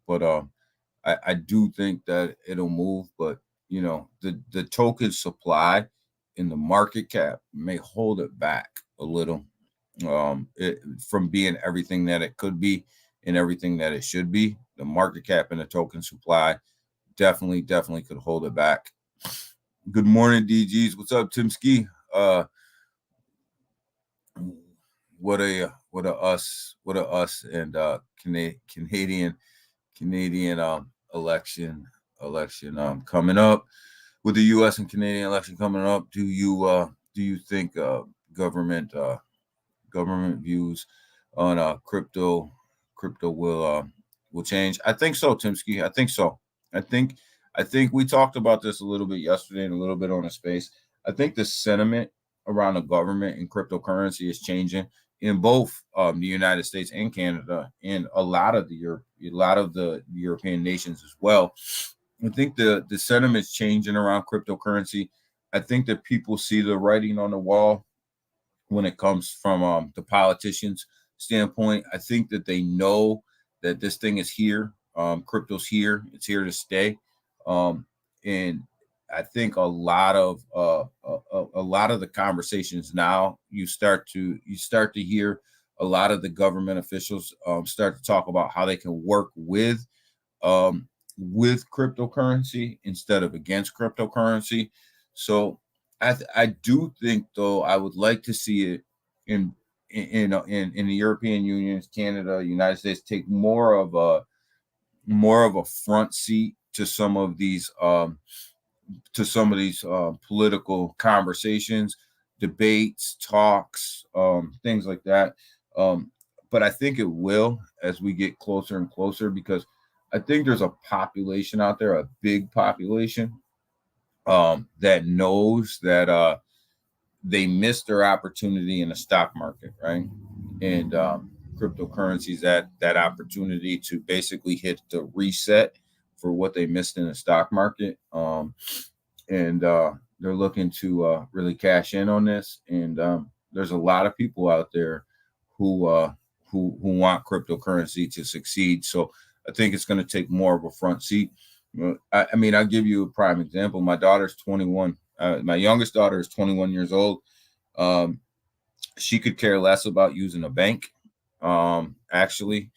S2: But I do think that it'll move, but the token supply in the market cap may hold it back a little, from being everything that it could be and everything that it should be. The market cap and the token supply definitely could hold it back. Good morning, DGs. What's up, Tim Ski? What a us and Canadian election coming up. With the U.S. and Canadian election coming up, do you think government views on crypto will change? I think so, Timsky. I think so. I think we talked about this a little bit yesterday and a little bit on the space. I think the sentiment around the government and cryptocurrency is changing in both the United States and Canada, and a lot of the European nations as well. I think the sentiment's changing around cryptocurrency. I think that people see the writing on the wall when it comes from the politicians' standpoint. I think that they know that this thing is here. Crypto's here. It's here to stay. And I think a lot of the conversations now, you start to hear a lot of the government officials start to talk about how they can work with cryptocurrency instead of against cryptocurrency. So I do think, though, I would like to see it in the European Union, Canada, United States take more of a front seat to some of these political conversations, debates, talks, things like that. But I think it will as we get closer and closer, because I think there's a population out there, a big population, that knows that they missed their opportunity in the stock market, right? And cryptocurrencies that opportunity to basically hit the reset for what they missed in the stock market. And they're looking to really cash in on this. And there's a lot of people out there who want cryptocurrency to succeed. So I think it's going to take more of a front seat. I mean, I'll give you a prime example. My daughter's 21. My youngest daughter is 21 years old. She could care less about using a bank. Actually,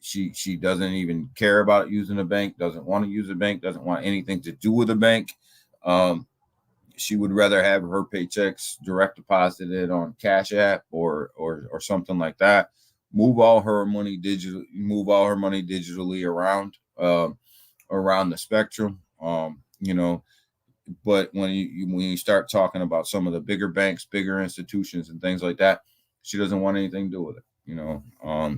S2: she doesn't even care about using a bank, doesn't want to use a bank, doesn't want anything to do with a bank. She would rather have her paychecks direct deposited on Cash App or something like that. Move all her money digitally around the spectrum. But when you start talking about some of the bigger banks, bigger institutions, and things like that, she doesn't want anything to do with it.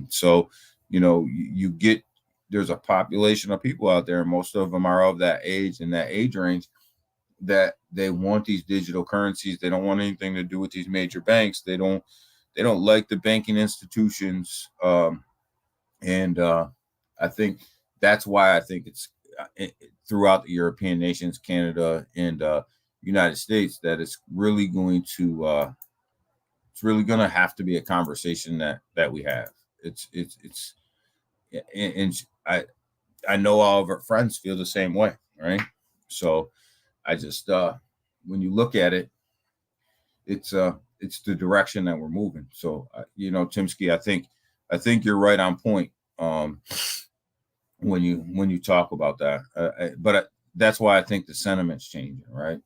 S2: So you get, there's a population of people out there, and most of them are of that age and that age range, that they want these digital currencies. They don't want anything to do with these major banks. They don't like the banking institutions. And I think that's why I think it's throughout the European nations, Canada, and United States, that it's really going to have to be a conversation that we have. And I know all of our friends feel the same way, right? So I just when you look at it, it's the direction that we're moving. So Timsky, I think you're right on point when you talk about that. But that's why I think the sentiment's changing, right?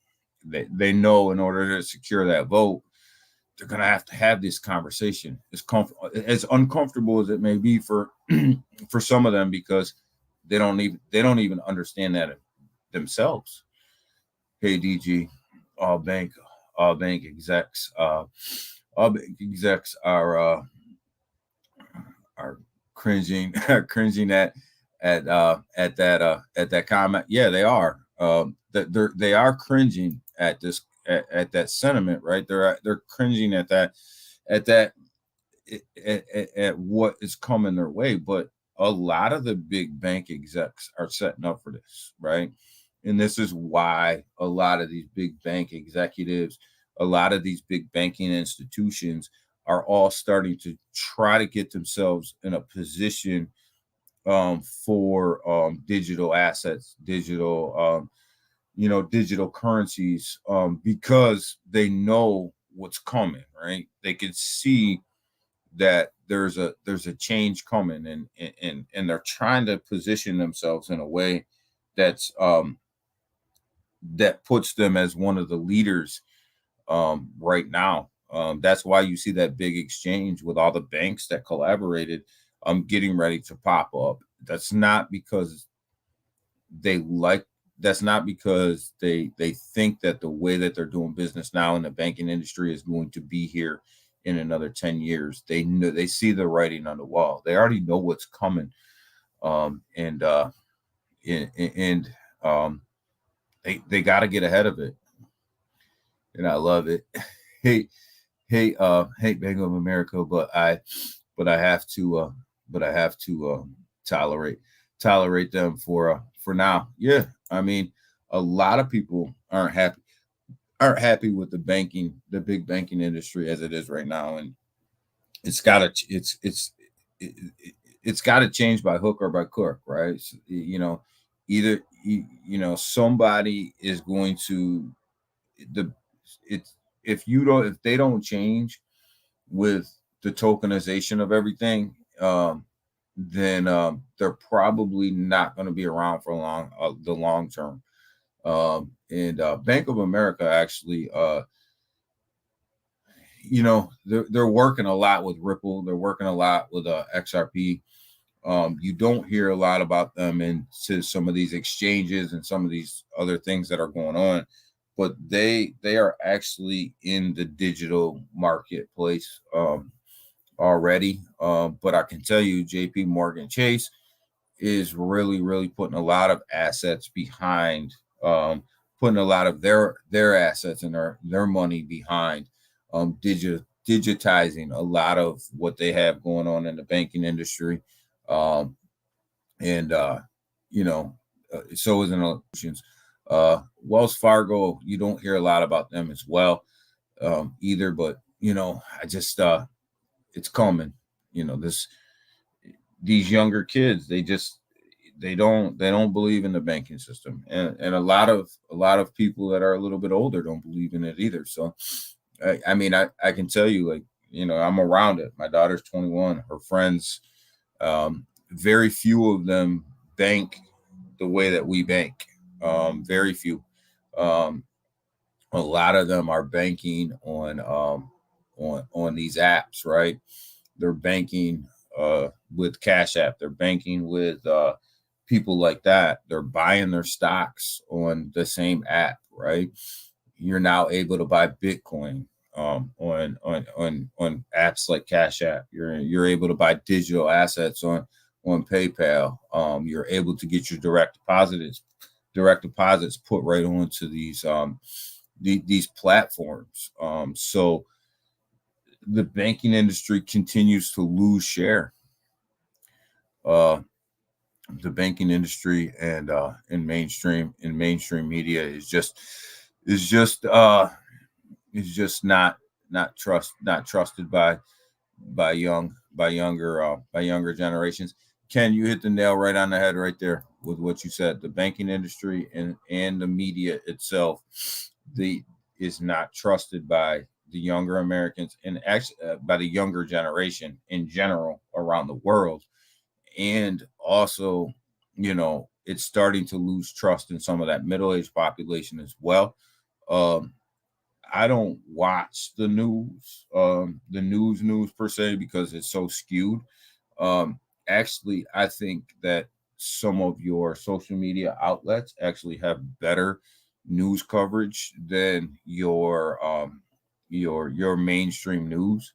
S2: They know in order to secure that vote, they're going to have this conversation. As uncomfortable as it may be for for some of them, because they don't even understand that themselves. Hey, DG, all bank execs are cringing at that comment. Yeah, they are. They are cringing at this at that sentiment, right? They're cringing at what is coming their way. But a lot of the big bank execs are setting up for this, right? And this is why a lot of these big bank executives, a lot of these big banking institutions are all starting to try to get themselves in a position for digital assets, digital currencies, because they know what's coming, right? They can see that there's a change coming, and they're trying to position themselves in a way that's that puts them as one of the leaders right now. That's why you see that big exchange with all the banks that collaborated getting ready to pop up. That's not because they think that the way that they're doing business now in the banking industry is going to be here in another 10 years. They know, they see the writing on the wall. They already know what's coming. They got to get ahead of it. And I love it. Hey, Bank of America, but I have to tolerate them for now. Yeah, I mean, a lot of people aren't happy with the big banking industry as it is right now, and it's got to change by hook or by crook, right? So, either somebody is going to if they don't change with the tokenization of everything, then they're probably not going to be around for the long term. And Bank of America actually, they're working a lot with Ripple. They're working a lot with XRP. You don't hear a lot about them into some of these exchanges and some of these other things that are going on, but they are actually in the digital marketplace already. But I can tell you, JP Morgan Chase is really, really putting a lot of assets behind, putting a lot of their assets and their money behind digitizing a lot of what they have going on in the banking industry. So is institutions. Wells Fargo, you don't hear a lot about them as well either, but I just it's coming. These younger kids, they don't believe in the banking system, and a lot of people that are a little bit older don't believe in it either. So I mean, I can tell you, like, I'm around it. My daughter's 21. Her friends very few of them bank the way that we bank. Very few. Um, a lot of them are banking on these apps, right? They're banking with Cash App. They're banking with people like that. They're buying their stocks on the same app, right? You're now able to buy Bitcoin on apps like Cash App. You're able to buy digital assets on PayPal. You're able to get your direct deposits put right onto these platforms. So the banking industry continues to lose share. The banking industry and mainstream media is just not trusted by younger generations. Ken, you hit the nail right on the head right there with what you said. The banking industry and the media itself, is not trusted by the younger Americans and actually by the younger generation in general around the world. And also, it's starting to lose trust in some of that middle-aged population as well. Um, I don't watch the news per se, because it's so skewed. Actually, I think that some of your social media outlets actually have better news coverage than your mainstream news.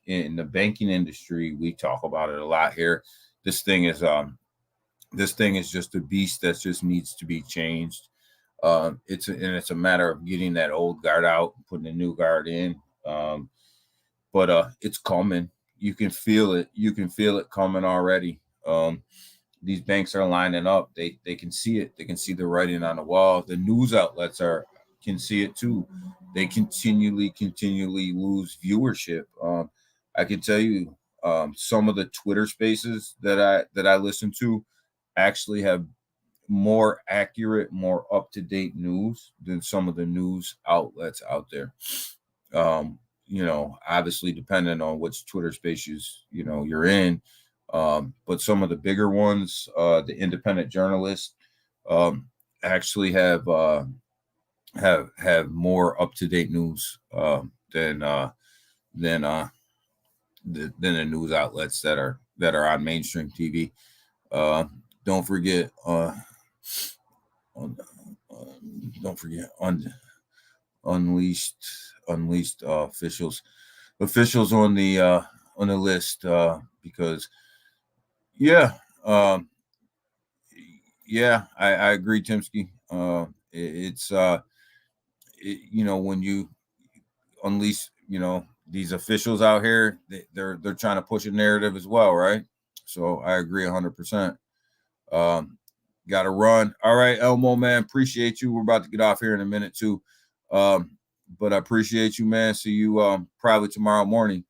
S2: In the banking industry, we talk about it a lot here. This thing is just a beast that just needs to be changed. It's a matter of getting that old guard out, putting a new guard in. But it's coming. You can feel it. You can feel it coming already. These banks are lining up. They can see it. They can see the writing on the wall. The news outlets can see it too. They continually lose viewership. I can tell you, some of the Twitter spaces that I listen to actually have more accurate, more up-to-date news than some of the news outlets out there. Obviously depending on which Twitter spaces, you're in. But some of the bigger ones, the independent journalists, actually have more up-to-date news than the news outlets that are on mainstream TV. Don't forget unleashed officials on the list, because I agree, Timsky. When you unleash these officials out here, they're trying to push a narrative as well, right? So I agree 100%. Got to run. All right, Elmo, man, appreciate you. We're about to get off here in a minute too. But I appreciate you, man. See you probably tomorrow morning,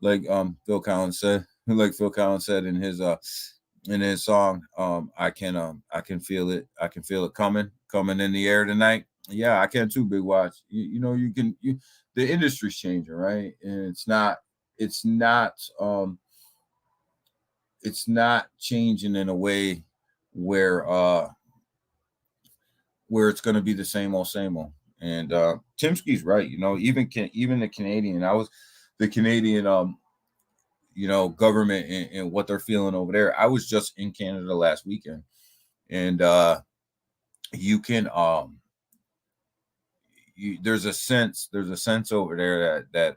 S2: like Phil Collins said. Like Phil Collins said in his song, I can feel it. I can feel it coming in the air tonight. Yeah, I can too, Big Watch. The industry's changing, right? And it's not changing in a way where it's going to be the same old. And Timsky's right. Even the Canadian, the Canadian government and what they're feeling over there. I was just in Canada last weekend, and you can there's a sense over there that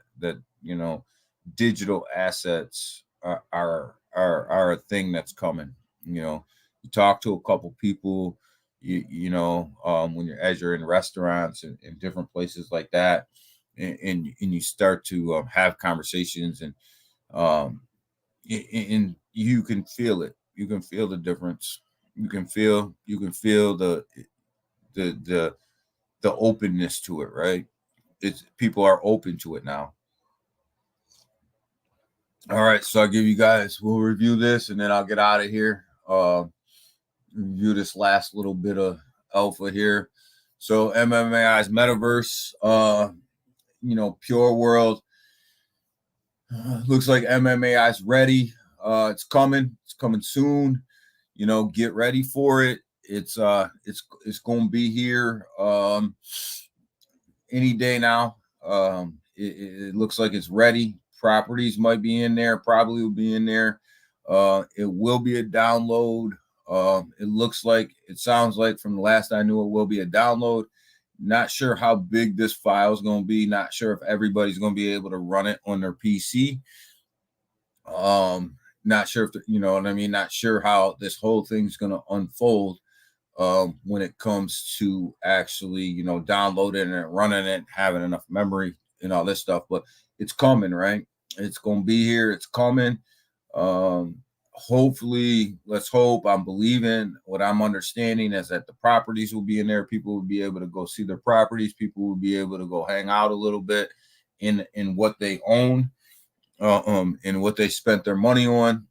S2: digital assets are a thing that's coming. You talk to a couple people, when you're in restaurants and different places like that, and you start to have conversations, and you can feel it. You can feel the difference. You can feel the openness to it, right? People are open to it now. All right, so I'll give you guys, we'll review this and then I'll get out of here. Review this last little bit of alpha here. So MMAI's metaverse, Pure World, looks like MMAI's ready. It's coming. It's coming soon. You know, get ready for it. It's going to be here any day now. It looks like it's ready. Properties might be in there. Probably will be in there. It will be a download. It sounds like from the last I knew, it will be a download. Not sure how big this file is going to be. Not sure if everybody's going to be able to run it on their PC. Not sure if you know what I mean. Not sure how this whole thing's going to unfold when it comes to actually, you know, downloading and running it, having enough memory and all this stuff. But it's coming, right? It's going to be here. It's coming. Hopefully, let's hope. I'm believing. What I'm understanding is that the properties will be in there. People will be able to go see their properties. People will be able to go hang out a little bit in what they own, and what they spent their money on.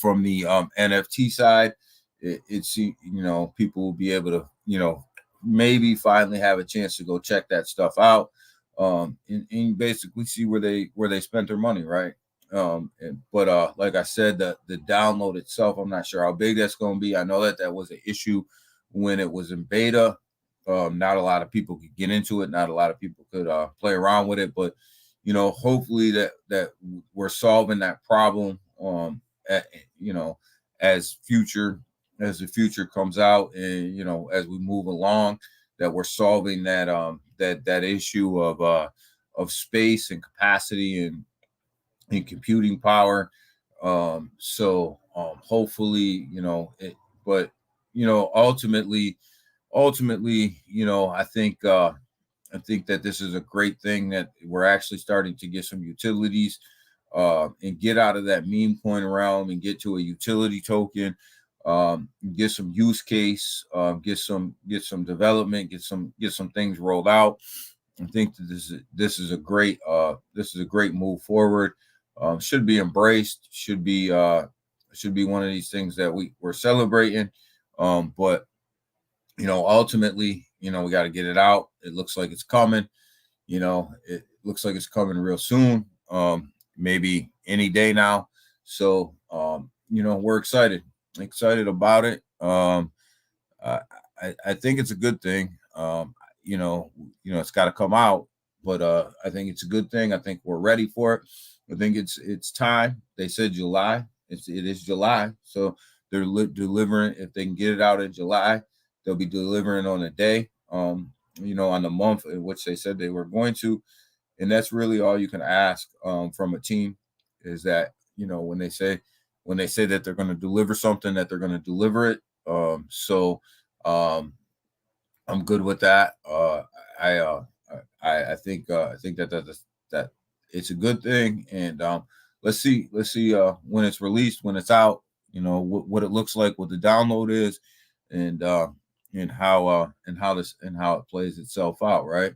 S2: From the NFT side, it's you know, people will be able to, you know, maybe finally have a chance to go check that stuff out, and basically see where they spent their money, right? But like I said, the download itself, I'm not sure how big that's going to be. I know that was an issue when it was in beta. Not a lot of people could get into it. Not a lot of people could play around with it. But you know, hopefully that we're solving that problem. You know, as the future comes out, and you know, as we move along, that we're solving that that issue of space and capacity and computing power. So hopefully, you know, but you know, ultimately, you know, I think that this is a great thing that we're actually starting to get some utilities and get out of that meme coin realm and get to a utility token, get some use case, get some development, get some things rolled out. I think that this is a great move forward. Should be embraced. Should be one of these things that we're celebrating. But you know, ultimately, you know, we got to get it out. It looks like it's coming. You know, it looks like it's coming real soon. Maybe any day now. So you know, we're excited about it. I think it's a good thing. You know, it's got to come out, but I think it's a good thing. I think we're ready for it. I think it's time. They said July. It is July, so they're delivering. If they can get it out in July, they'll be delivering on a day. You know, on the month in which they said they were going to, and that's really all you can ask from a team, is that, you know, when they say that they're going to deliver something, that they're going to deliver it. So I'm good with that. I think that it's a good thing, and let's see when it's released, when it's out, you know, what it looks like, what the download is, and how it plays itself out, right?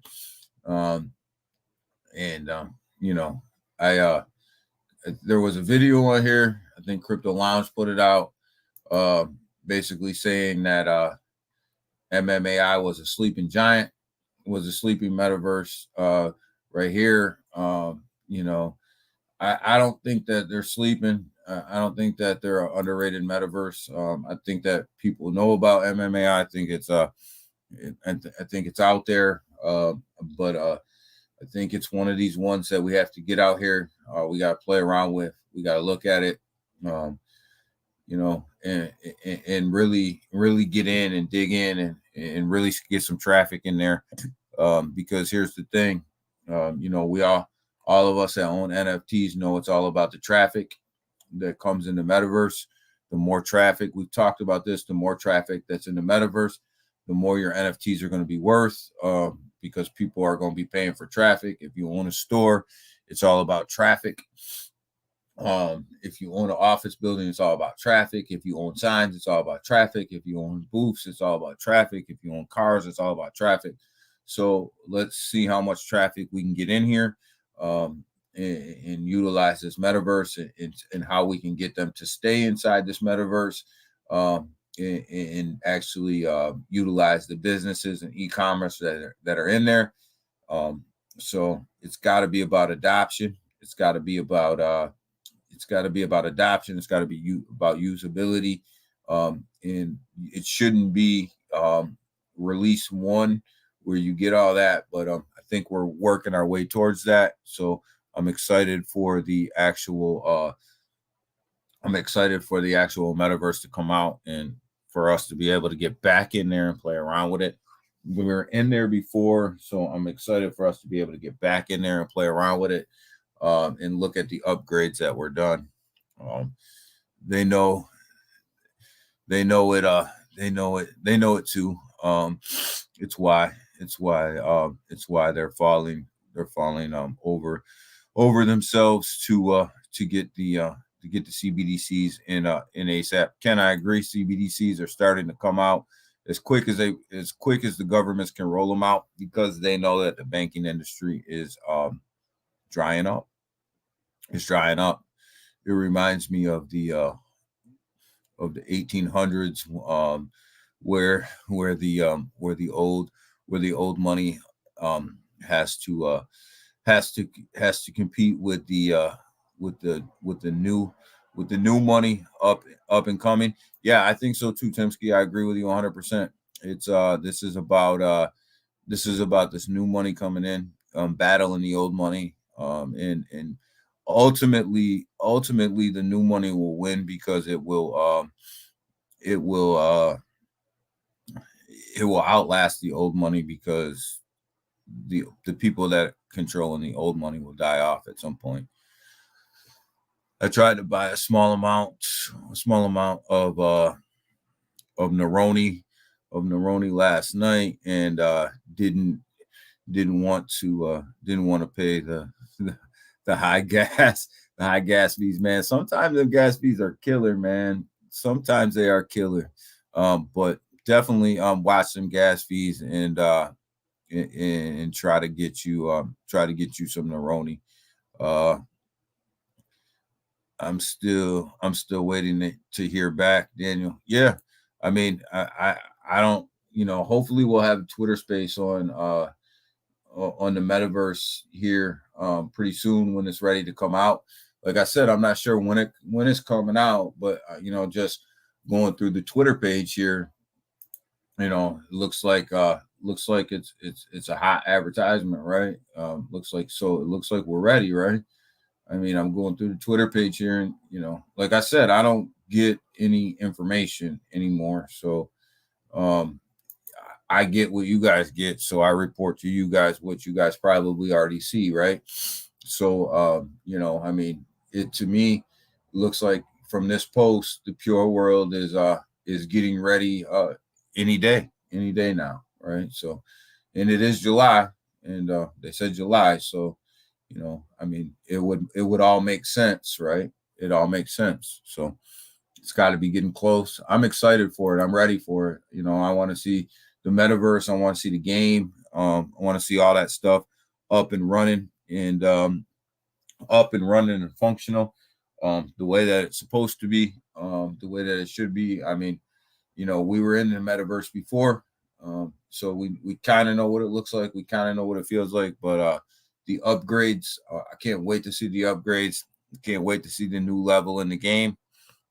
S2: You know, there was a video on here. I think Crypto Lounge put it out, basically saying that MMAI was a sleeping giant, was a sleeping metaverse right here. You know, I don't think that they're sleeping. I don't think that they're an underrated metaverse. I think that people know about MMAI. I think it's I think it's out there, but I think it's one of these ones that we have to get out here. We got to play around with. We got to look at it, you know, and really get in and dig in and really get some traffic in there. Because here's the thing, you know, all of us that own NFTs know it's all about the traffic that comes in the metaverse. The more traffic, we've talked about this, the more traffic that's in the metaverse, the more your NFTs are going to be worth, because people are going to be paying for traffic. If you own a store, it's all about traffic. If you own an office building, it's all about traffic. If you own signs, it's all about traffic. If you own booths, it's all about traffic. If you own cars, it's all about traffic. So let's see how much traffic we can get in here, and utilize this metaverse, and how we can get them to stay inside this metaverse, and actually utilize the businesses and e-commerce that are in there. So it's got to be about adoption. It's got to be about It's got to be about adoption. It's got to be about usability, and it shouldn't be release one where you get all that. But I think we're working our way towards that. So I'm excited for the actual. I'm excited for the actual metaverse to come out and for us to be able to get back in there and play around with it. We were in there before, so I'm excited for us to be able to get back in there and play around with it, and look at the upgrades that were done. They know it. They know it too. It's why they're falling over themselves to get the CBDCs in ASAP. Can I agree? CBDCs are starting to come out as quick as the governments can roll them out, because they know that the banking industry is drying up. It's drying up. It reminds me of the 1800s, where the old money has to compete with the new money up and coming. Yeah, I think so too, Timsky. I agree with you 100%. It's this is about this new money coming in, battling the old money, and ultimately the new money will win, because it will outlast the old money, because the people that controlling the old money will die off at some point. I tried to buy a small amount of Neroni last night, and didn't want to pay the high gas fees, man. Sometimes the gas fees are killer, man. Sometimes they are killer. But definitely watch some gas fees and try to get you some Neroni. I'm still waiting to hear back, Daniel. Yeah, I mean, I don't, hopefully we'll have a Twitter space on the metaverse here pretty soon when it's ready to come out. Like I said, I'm not sure when it's coming out, but just going through the Twitter page here, it looks like it's a hot advertisement, right? Looks like we're ready, right? I mean, I'm going through the Twitter page here, and like I said, I don't get any information anymore, so I get what you guys get, so I report to you guys what you guys probably already see, right? So I mean, it to me looks like from this post, the Pure World is getting ready any day now, right? So, and it is July, and they said July, so I mean, it would all make sense, right? It all makes sense. So it's got to be getting close. I'm excited for it. I'm ready for it. I want to see the metaverse. I want to see the game. I want to see all that stuff up and running and functional, the way that it's supposed to be, the way that it should be. I mean, we were in the metaverse before, so we kind of know what it looks like. We kind of know what it feels like, but the upgrades, I can't wait to see the upgrades. I can't wait to see the new level in the game.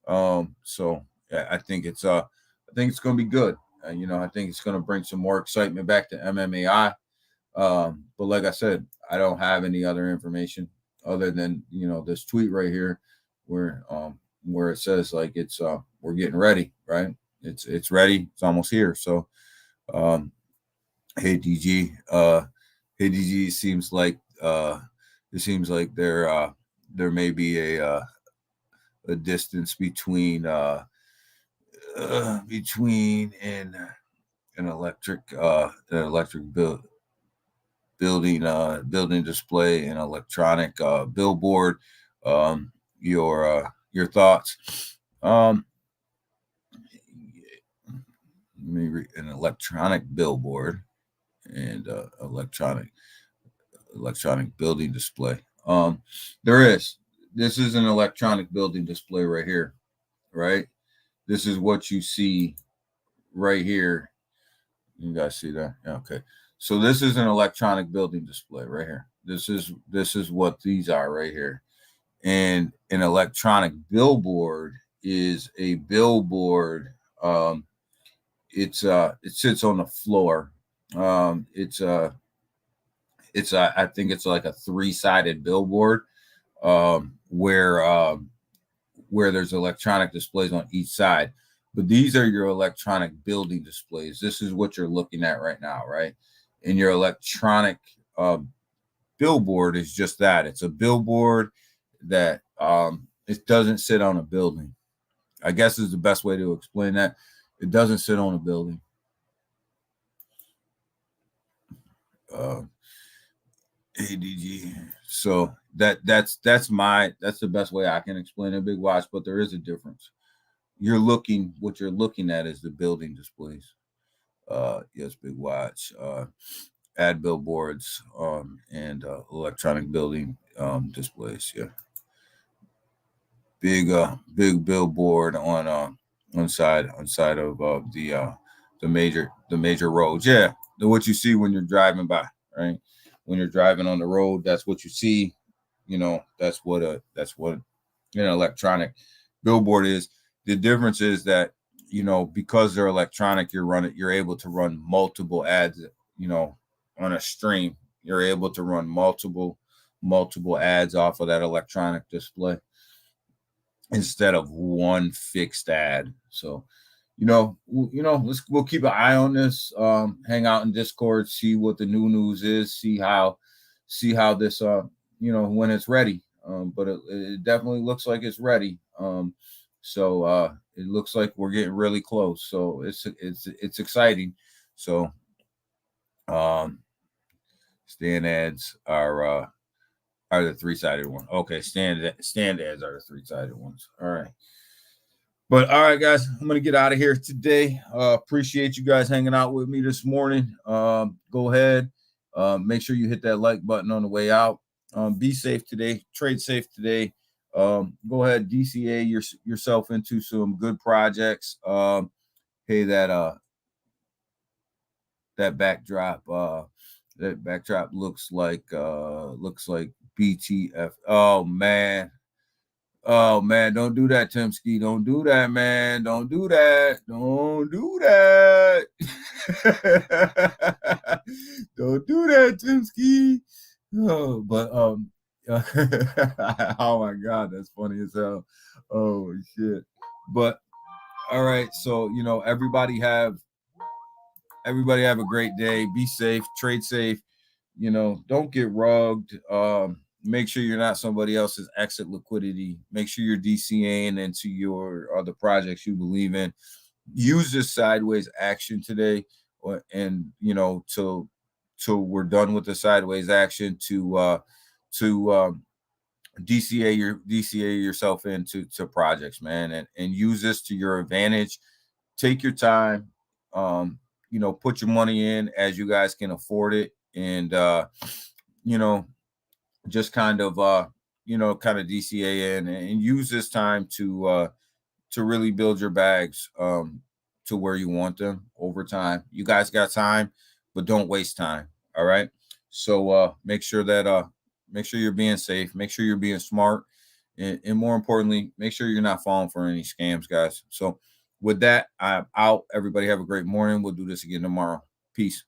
S2: So yeah, I think it's going to be good. I think it's going to bring some more excitement back to MMAI. But like I said, I don't have any other information other than this tweet right here, where it says like it's we're getting ready, right? It's ready. It's almost here. So, hey DG, it seems like there may be a distance between an electric building display and electronic billboard. Your thoughts? Maybe an electronic billboard and electronic building display. This is an electronic building display right here, right? This is what you see right here. You guys see that? Yeah, okay. So this is an electronic building display right here. This is what these are right here. And an electronic billboard is a billboard. It sits on the floor. I think it's like a 3-sided billboard, where there's electronic displays on each side. But these are your electronic building displays. This is what you're looking at right now, right? And your electronic billboard is just that. It's a billboard that it doesn't sit on a building. I guess is the best way to explain that. It doesn't sit on a building. ADG. So that's the best way I can explain it, Big Watch, but there is a difference. What you're looking at is the building displays. Yes, Big Watch. Ad billboards and electronic building displays. Yeah. Big billboard on side of the major roads. Yeah, what you see when you're driving by, right? When you're driving on the road, that's what you see. That's what an electronic billboard is. The difference is that because they're electronic, you're able to run multiple ads. On a stream, you're able to run multiple ads off of that electronic display instead of one fixed ad. So, we'll keep an eye on this. Hang out in Discord, see what the new news is, see how this when it's ready. But it definitely looks like it's ready. So it looks like we're getting really close. So it's exciting. So stand ads are the 3-sided one. Okay, stand ads are the 3-sided ones. All right. But all right, guys, I'm gonna get out of here today. Appreciate you guys hanging out with me this morning. Go ahead, make sure you hit that like button on the way out. Be safe today, trade safe today. Go ahead, DCA yourself into some good projects. Hey, that backdrop. That backdrop looks like BTF. Oh man, don't do that, Timski. Don't do that, man. Don't do that. Don't do that. Don't do that, Timski. Oh, but oh my God, that's funny as hell. Oh shit. But all right, so everybody have a great day. Be safe, trade safe. Don't get rugged. Make sure you're not somebody else's exit liquidity. Make sure you're DCAing into your other projects you believe in. Use this sideways action today, and till we're done with the sideways action to DCA yourself into projects, man, and use this to your advantage. Take your time. Put your money in as you guys can afford it, and just kind of DCA in and use this time to really build your bags to where you want them over time. You guys got time, but don't waste time. All right. So make sure you're being safe, make sure you're being smart, and more importantly, make sure you're not falling for any scams, guys. So with that, I'm out. Everybody have a great morning. We'll do this again tomorrow. Peace.